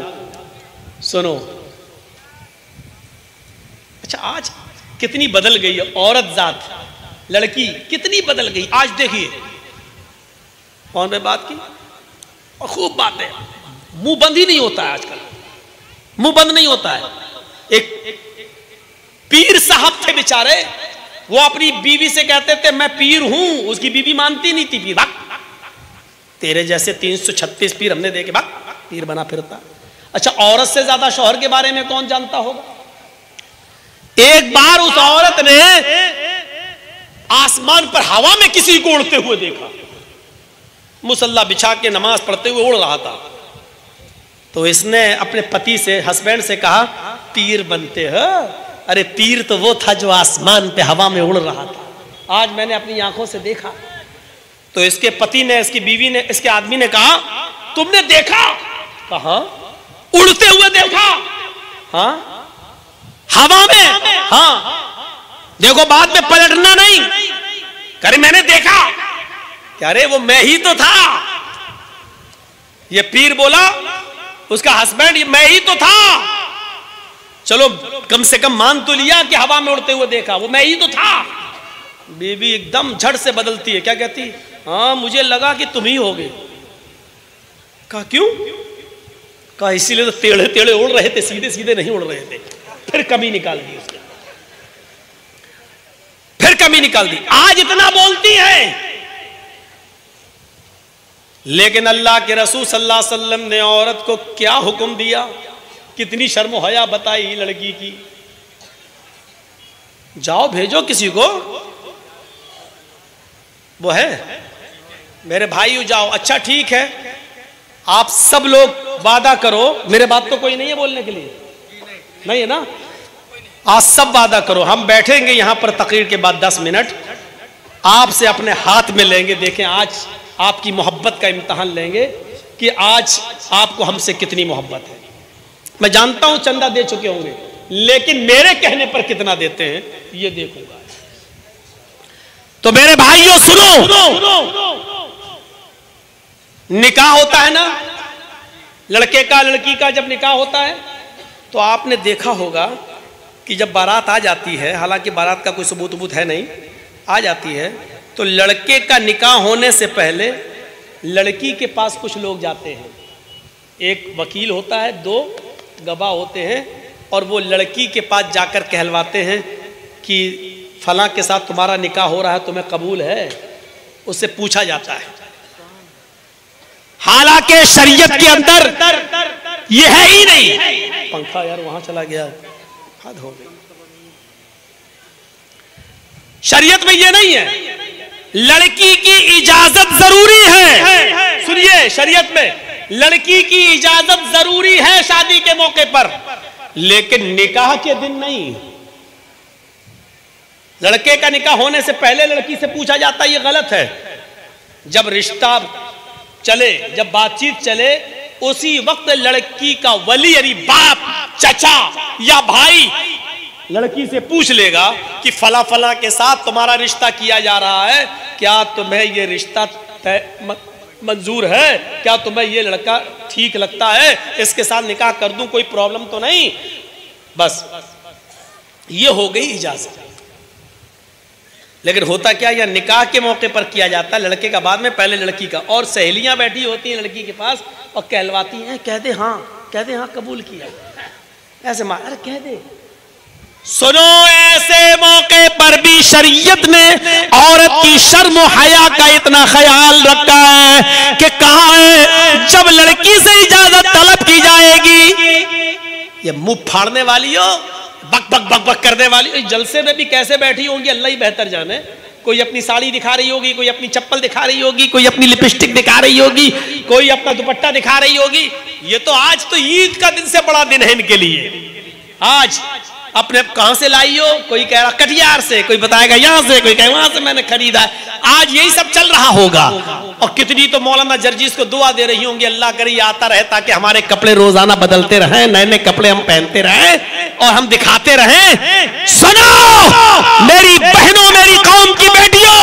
سنو. اچھا آج کتنی بدل گئی عورت ذات، لڑکی کتنی بدل گئی. آج دیکھیے فون پہ بات کی اور خوب بات ہے. منہ بند ہی نہیں ہوتا ہے آج کل. منہ بند نہیں ہوتا ہے. ایک پیر صاحب تھے بیچارے، وہ اپنی بیوی سے کہتے تھے میں پیر ہوں. اس کی بیوی مانتی نہیں تھی. پیر تیرے جیسے 336 پیر ہم نے دیکھے، پیر بنا پھرتا. اچھا عورت سے زیادہ شوہر کے بارے میں کون جانتا ہوگا؟ ایک بار اس عورت نے آسمان پر ہوا میں کسی کو اڑتے ہوئے دیکھا. مصلی بچھا کے نماز پڑھتے ہوئے اڑ رہا تھا. تو اس نے اپنے پتی سے، ہسبینڈ سے کہا پیر بنتے ہو؟ ارے پیر تو وہ تھا جو آسمان پہ ہوا میں اڑ رہا تھا. آج میں نے اپنی آنکھوں سے دیکھا. تو اس کے پتی نے، اس کی بیوی نے، اس کے آدمی نے کہا تم نے دیکھا؟ کہاں؟ اڑتے ہوئے دیکھا. ہاں ہوا میں. ہاں دیکھو بعد میں پلٹنا نہیں. کرے میں نے دیکھا. کیا رے وہ میں ہی تو تھا. یہ پیر بولا، اس کا ہسبینڈ میں ہی تو تھا. چلو کم سے کم مان تو لیا کہ ہوا میں اڑتے ہوئے دیکھا، وہ میں ہی تو تھا. بیوی ایک دم جھٹ سے بدلتی ہے. کیا کہتی؟ ہاں مجھے لگا کہ تم ہی ہوگے. کہا کیوں؟ کہا اسی لیے تو ٹیڑھے ٹیڑھے اڑ رہے تھے، سیدھے سیدھے نہیں اڑ رہے تھے. پھر کمی نکال دی اس نے. پھر کمی نکال دی. آج اتنا بولتی ہیں، لیکن اللہ کے رسول صلی اللہ علیہ وسلم نے عورت کو کیا حکم دیا؟ کتنی شرم و حیا بتائی لڑکی کی. جاؤ بھیجو کسی کو، وہ ہے میرے بھائیو جاؤ. اچھا ٹھیک ہے، آپ سب لوگ وعدہ کرو، میرے بات تو کوئی نہیں ہے بولنے کے لیے، نہیں ہے نا؟ آج سب وعدہ کرو، ہم بیٹھیں گے یہاں پر تقریر کے بعد 10 منٹ، آپ سے اپنے ہاتھ میں لیں گے، دیکھیں آج آپ کی محبت کا امتحان لیں گے کہ آج آپ کو ہم سے کتنی محبت ہے. میں جانتا ہوں چندہ دے چکے ہوں گے، لیکن میرے کہنے پر کتنا دیتے ہیں یہ دیکھوں گا. تو میرے بھائیوں سنو، نکاح ہوتا ہے نا لڑکے کا لڑکی کا، جب نکاح ہوتا ہے تو آپ نے دیکھا ہوگا کہ جب بارات آ جاتی ہے، حالانکہ بارات کا کوئی ثبوت ہے نہیں، آ جاتی ہے تو لڑکے کا نکاح ہونے سے پہلے لڑکی کے پاس کچھ لوگ جاتے ہیں. ایک وکیل ہوتا ہے، 2 گواہ ہوتے ہیں، اور وہ لڑکی کے پاس جا کر کہلواتے ہیں کہ فلاں کے ساتھ تمہارا نکاح ہو رہا ہے، تمہیں قبول ہے؟ اس سے پوچھا جاتا ہے. حالانکہ شریعت کے اندر یہ ہے ہی نہیں. پنکھا یار وہاں چلا گیا، حد ہو گئی. شریعت میں یہ نہیں ہے، لڑکی کی اجازت ضروری ہے. سنیے، شریعت میں لڑکی کی اجازت ضروری ہے شادی کے موقع پر، لیکن نکاح کے دن نہیں. لڑکے کا نکاح ہونے سے پہلے لڑکی سے پوچھا جاتا ہے، یہ غلط ہے. جب رشتہ چلے، جب بات چیت چلے، اسی وقت لڑکی کا ولی یعنی باپ، چچا یا بھائی لڑکی سے پوچھ لے گا کہ فلاں فلاں کے ساتھ تمہارا رشتہ کیا جا رہا ہے، کیا تمہیں یہ رشتہ منظور ہے؟ کیا تمہیں یہ لڑکا ٹھیک لگتا ہے؟ اس کے ساتھ نکاح کر دوں، کوئی پرابلم تو نہیں؟ بس یہ ہو گئی اجازت. لیکن ہوتا کیا، یا نکاح کے موقع پر کیا جاتا ہے لڑکے کا، بعد میں پہلے لڑکی کا. اور سہیلیاں بیٹھی ہوتی ہیں لڑکی کے پاس اور کہلواتی ہیں، کہہ دے ہاں قبول کیا، ایسے ارے کہہ دے. سنو، ایسے موقع پر بھی شریعت نے عورت کی شرم و حیا کا اتنا خیال رکھا ہے کہ کہاں ہے جب لڑکی سے اجازت طلب کی جائے گی، یہ منہ پھاڑنے والی ہو، بک بک بک بک کرنے والی، جلسے میں بھی کیسے بیٹھی ہوں گی اللہ ہی بہتر جانے. کوئی اپنی ساڑی دکھا رہی ہوگی، کوئی اپنی چپل دکھا رہی ہوگی، کوئی اپنی لپسٹک دکھا رہی ہوگی، کوئی اپنا دوپٹہ دکھا رہی ہوگی. یہ تو آج تو عید کا دن سے بڑا دن ہے ان کے لیے. آج اپنے کہاں سے لائی ہو؟ کوئی کہہ رہا کٹیار سے، کوئی بتائے گا یہاں سے، کوئی کہے وہاں سے میں نے خریدا ہے. آج یہی سب چل رہا ہوگا. اور کتنی تو مولانا جرجیز کو دعا دے رہی ہوں گی، اللہ کرے یہ آتا رہے تاکہ ہمارے کپڑے روزانہ بدلتے رہیں، نئے نئے کپڑے ہم پہنتے رہیں اور ہم دکھاتے رہیں. سنو میری بہنوں، میری قوم کی بیٹیوں،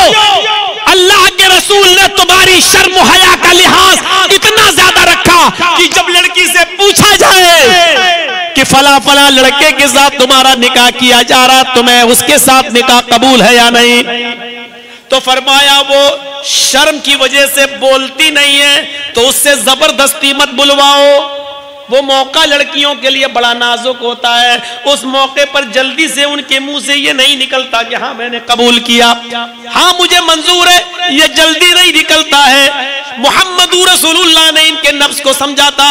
اللہ کے رسول نے تمہاری شرم و حیا کا لحاظ اتنا زیادہ رکھا کہ جب لڑکی سے پوچھا جائے کہ فلاں فلاں لڑکے کے ساتھ تمہارا نکاح کیا جا رہا، تمہیں اس کے ساتھ نکاح قبول ہے یا نہیں، تو فرمایا وہ شرم کی وجہ سے بولتی نہیں ہے تو اس سے زبردستی مت بلواؤ. وہ موقع لڑکیوں کے لیے بڑا نازک ہوتا ہے. اس موقع پر جلدی سے ان کے منہ سے یہ نہیں نکلتا کہ ہاں میں نے قبول کیا، ہاں مجھے منظور ہے، یہ جلدی نہیں نکلتا ہے. محمد رسول اللہ نے ان کے نفس کو سمجھا تھا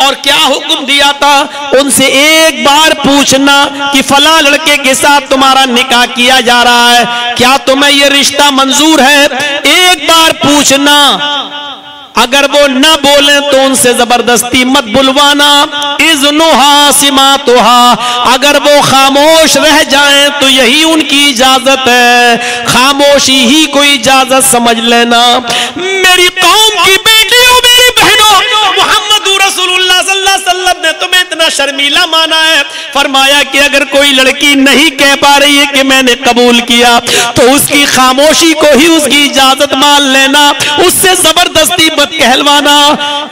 اور کیا حکم دیا تھا، ان سے ایک بار پوچھنا کہ فلاں لڑکے کے ساتھ تمہارا نکاح کیا جا رہا ہے، کیا تمہیں یہ رشتہ منظور ہے؟ ایک بار پوچھنا. اگر وہ نہ بولیں تو ان سے زبردستی مت بلوانا. اذنها سماتها، اگر وہ خاموش رہ جائیں تو یہی ان کی اجازت ہے، خاموشی ہی کوئی اجازت سمجھ لینا. میری قوم کی بیٹیوں، میری بہنوں، محمد رسول اللہ صلی اللہ علیہ وسلم نے تمہیں اتنا شرمیلا مانا ہے، فرمایا کہ اگر کوئی لڑکی نہیں کہہ پا رہی ہے کہ میں نے قبول کیا تو اس کی خاموشی کو ہی اس کی اجازت مان لینا، اس سے زبردستی مت کہلوانا.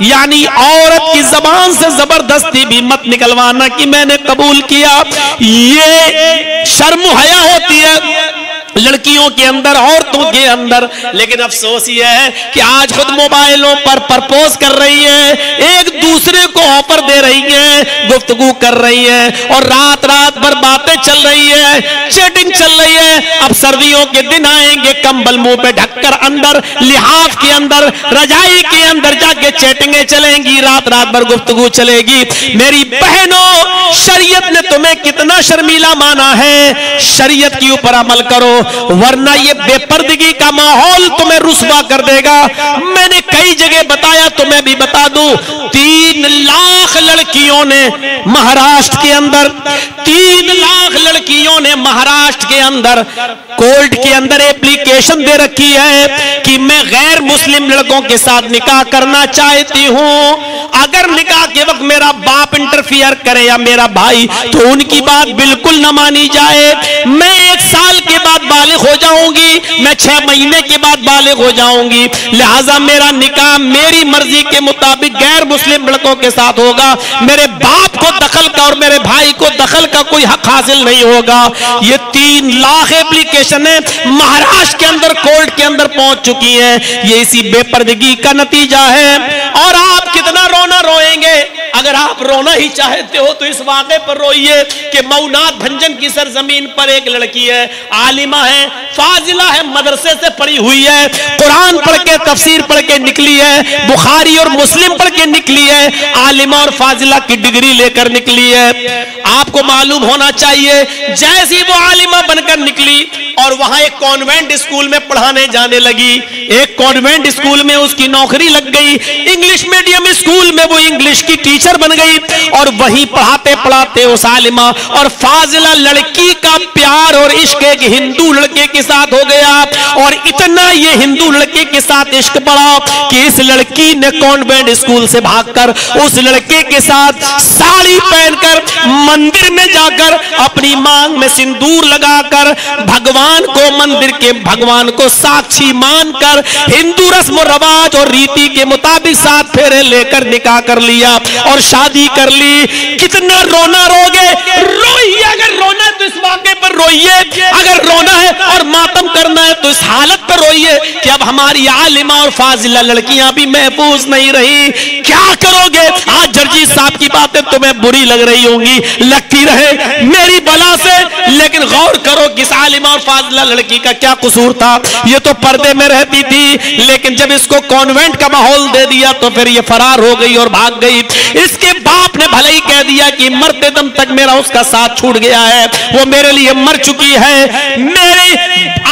یعنی عورت کی زبان سے زبردستی بھی مت نکلوانا کہ میں نے قبول کیا. یہ شرم و حیا ہوتی ہے لڑکیوں کے اندر، عورتوں کے اندر. لیکن افسوس یہ ہے کہ آج خود موبائلوں پر پرپوز کر رہی ہے، ایک دوسرے کو آفر دے رہی ہیں، گفتگو کر رہی ہیں اور رات رات بھر باتیں چل رہی ہے، چیٹنگ چل رہی ہے. اب سردیوں کے دن آئیں گے، کمبل منہ پہ ڈھک کر اندر لحاف کے اندر، رجائی کے اندر جا کے چیٹنگیں چلیں گی، رات رات بھر گفتگو چلے گی. میری بہنوں، شریعت شریعت نے تمہیں کتنا شرمیلا مانا ہے، شریعت کے اوپر عمل کرو، ورنہ یہ بے پردگی کا ماحول تمہیں رسوا کر دے گا۔ میں نے کئی جگہ بتایا، تمہیں بھی بتا دوں، 3 لاکھ لڑکیوں نے مہاراشٹر کے اندر 3 لاکھ لڑکیوں نے مہاراشٹر کے اندر کورٹ کے اندر اپلیکیشن دے رکھی ہے کہ میں غیر مسلم لڑکوں کے ساتھ نکاح کرنا چاہتی ہوں، اگر نکاح کے وقت میرا باپ انٹرفیئر کرے یا میرا بھائی تو ان کی بات بالکل نہ مانی جائے، میں 1 سال کے بعد بالغ ہو جاؤں گی، میں 6 مہینے کے بعد بالغ ہو جاؤں گی، لہٰذا میرا نکاح میری مرضی کے مطابق غیر مسلم لڑکوں کے ساتھ ہوگا، میرے باپ کو دخل کا اور میرے بھائی کو دخل کا کوئی حق حاصل نہیں ہوگا۔ یہ 3 لاکھ اپلیکیشنیں مہاراشٹر کے اندر کورٹ کے اندر پہنچ چکی ہیں، یہ اسی بے پردگی کا نتیجہ ہے۔ اور آپ کتنا رونا روئیں گے، اگر آپ رونا ہی چاہتے ہو تو اس واقعے پر روئیے کہ مئونات بھنجن کی سرزمین پر ایک لڑکی ہے، عالمہ ہے، فاضلہ ہے، مدرسے سے پڑھی ہوئی ہے، قرآن پڑھ کے تفسیر پڑھ کے نکلی ہے، بخاری اور مسلم پڑھ کے نکلی ہے، عالمہ اور فاضلہ کی ڈگری لے کر نکلی ہے۔ آپ کو معلوم ہونا چاہیے، جیسی وہ عالمہ بن کر نکلی اور وہاں ایک کانوینٹ اسکول میں پڑھانے جانے لگی، ایک کانوینٹ اسکول میں اس کی نوکری لگ گئی، انگلش میڈیم اسکول میں وہ انگلش کی ٹیچر بن گئی، اور وہیں پڑھاتے پڑھاتے اس عالمہ اور فاضلہ لڑکی کا پیار اور عشق ایک ہندو لڑکے کے ساتھ ہو گیا، اور اتنا یہ ہندو لڑکے کے ساتھ عشق بڑھا کہ اس لڑکی نے کانوینٹ اسکول سے بھاگ کر اس لڑکے کے ساتھ ساڑی پہن کر مندر میں جا کر اپنی مانگ میں سندور لگا کر بھگوان کو مندر کے بھگوان کو ساکشی مان کر ہندو رسم و رواج اور ریتی کے مطابق 7 پھیرے لے کر نکاح کر لیا اور شادی کر لی۔ کتنا رونا روگے، روئیے، اگر رونا ہے تو اس واقعے پر روئیے، اگر رونا ہے اور ماتم کرنا ہے تو اس حالت پر روئیے کہ اب ہماری عالمہ اور فاضلہ لڑکیاں بھی محفوظ نہیں رہی۔ کیا کرو گے؟ آج جرجیت صاحب کی باتیں تمہیں بری لگ رہی ہوں گی، لگتی رہے میری بلا سے، لیکن غور کرو کہ اس عالمہ اور فاضلہ لڑکی کا کیا قصور تھا؟ یہ تو پردے میں رہتی تھی، لیکن جب اس کو کانوینٹ کا ماحول دے دیا تو پھر یہ فرار ہو گئی اور بھاگ گئی۔ اس کے باپ نے بھلے ہی کہہ دیا کہ مرتے دم تک میرا اس کا ساتھ چھوٹ گیا ہے، وہ میرے لیے مر چکی ہے۔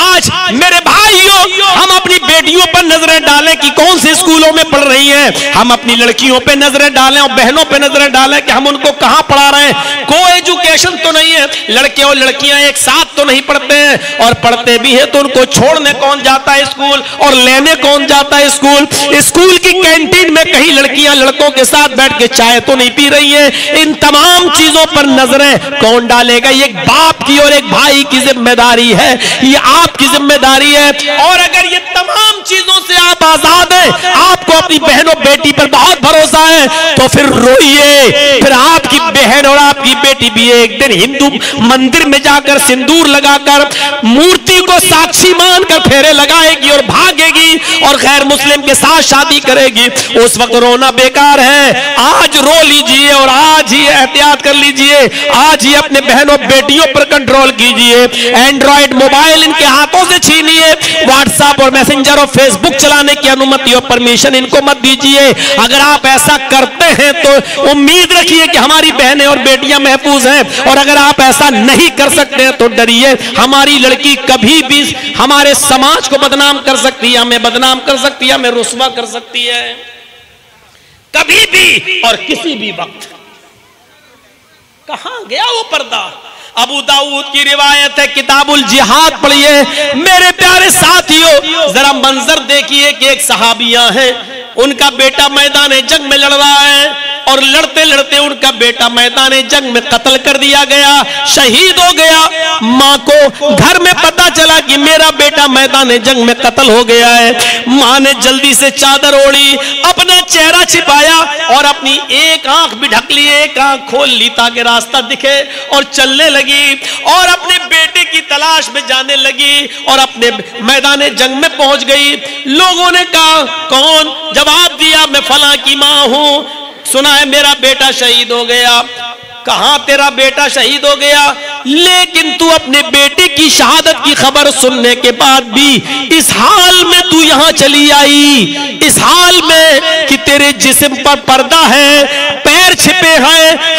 آج میرے بھائیوں، ہم اپنی بیٹیوں پر نظریں ڈالیں کہ کون سے اسکولوں میں پڑھ رہی ہیں، ہم اپنی لڑکیوں پہ نظریں ڈالیں اور بہنوں پہ نظریں ڈالیں کہ ہم ان کو کہاں پڑھا رہے ہیں۔ کو ایجوکیشن تو نہیں ہے، لڑکے اور لڑکیاں ایک ساتھ تو نہیں پڑھتے ہیں، اور پڑھتے بھی ہیں تو ان کو چھوڑنے کون جاتا ہے اسکول اور لینے کون جاتا ہے اسکول؟ اسکول کی کینٹین میں کہیں لڑکیاں لڑکوں کے ساتھ بیٹھ کے چائے تو نہیں پی رہی ہیں۔ ان تمام چیزوں پر نظریں کون ڈالے گا؟ یہ ایک باپ کی اور ایک بھائی کی ذمہ داری ہے، یہ آپ کی ذمہ داری ہے۔ اور اگر یہ تمام چیزوں سے آپ آزاد ہیں، آپ کو اپنی بہن اور بیٹی پر بہت بھروسہ ہے، تو پھر روئیے، پھر آپ کی بہن اور آپ کی بیٹی بھی ایک دن ہندو مندر میں جا کر سندور لگا کر مورتی کو ساکشی مان کر پھیرے لگائے گی اور بھاگے گی اور غیر مسلم کے ساتھ شادی کرے گی۔ اس وقت رونا بیکار ہے، آج رو لیجئے اور آج ہی احتیاط کر لیجئے، آج ہی اپنے بہنوں بیٹیوں پر کنٹرول کیجئے۔ اینڈرائیڈ موبائل ان کے ہاتھوں سے چھینیے، واٹس ایپ اور میسنجر اور فیس بک چلانے کی انومتی اور پرمیشن ان کو مت دیجئے۔ اگر آپ ایسا کرتے ہیں تو امید رکھیے کہ ہماری بہنیں اور بیٹیاں محفوظ ہیں، اور اگر آپ ایسا نہیں کر سکتے ہیں تو ڈریے، ہماری لڑکی کبھی بھی ہمارے سماج کو بدنام کر سکتی ہے، ہمیں بدنام کر سکتی ہے، ہمیں رسوا کر سکتی ہے، کبھی بھی اور کسی بھی وقت۔ کہاں گیا وہ پردہ؟ ابو داؤد کی روایت ہے، کتاب الجہاد پڑھیے میرے پیارے ساتھیوں، ذرا منظر دیکھیے کہ ایک صحابیہ ہیں، ان کا بیٹا میدان جنگ میں لڑ رہا ہے، اور لڑتے لڑتے ان کا بیٹا میدان جنگ میں قتل کر دیا گیا، شہید ہو گیا۔ ماں کو گھر میں پتا چلا کہ میرا بیٹا میدان جنگ میں قتل ہو گیا ہے۔ ماں نے جلدی سے چادر اوڑھی، اپنا چہرہ چھپایا اور اپنی ایک آنکھ بھی ڈھک لی، ایک آنکھ کھول لی تاکہ راستہ دکھے، اور چلنے لگی اور اپنے بیٹے کی تلاش میں جانے لگی اور اپنے میدان جنگ میں پہنچ گئی۔ لوگوں نے کہا کون؟ جواب دیا میں فلاں کی ماں ہوں، سنا ہے میرا بیٹا شہید ہو گیا۔ کہاں تیرا بیٹا شہید ہو گیا؟ لیکن تو اپنے بیٹے کی شہادت کی خبر سننے کے بعد بھی اس حال میں تو یہاں چلی آئی، اس حال میں کہ تیرے جسم پر پردہ ہے، پیر چھپے ہیں،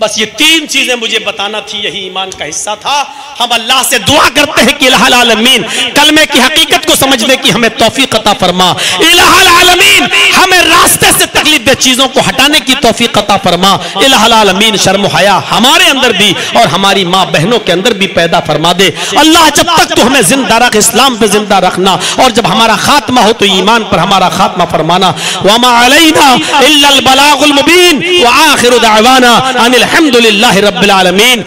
بس یہ 3 چیزیں مجھے بتانا تھی، یہی ایمان کا حصہ تھا۔ ہم اللہ سے دعا کرتے ہیں کہ الہ العالمین کلمے کی حقیقت کو سمجھنے کی ہمیں توفیق عطا فرما، الہ العالمین ہمیں راستے سے تکلیف دہ چیزوں کو ہٹانے کی توفیق عطا فرما، الہ العالمین شرم و حیا ہمارے اندر بھی اور ہماری ماں بہنوں کے اندر بھی پیدا فرما دے۔ اللہ جب تک تو ہمیں زندہ رکھ، اسلام پہ زندہ رکھنا، اور جب ہمارا خاتمہ ہو تو ایمان پر ہمارا خاتمہ فرمانا۔ وما علینا الا البلاغ المبین وآخر دعوانا ان الحمد للہ رب العالمین۔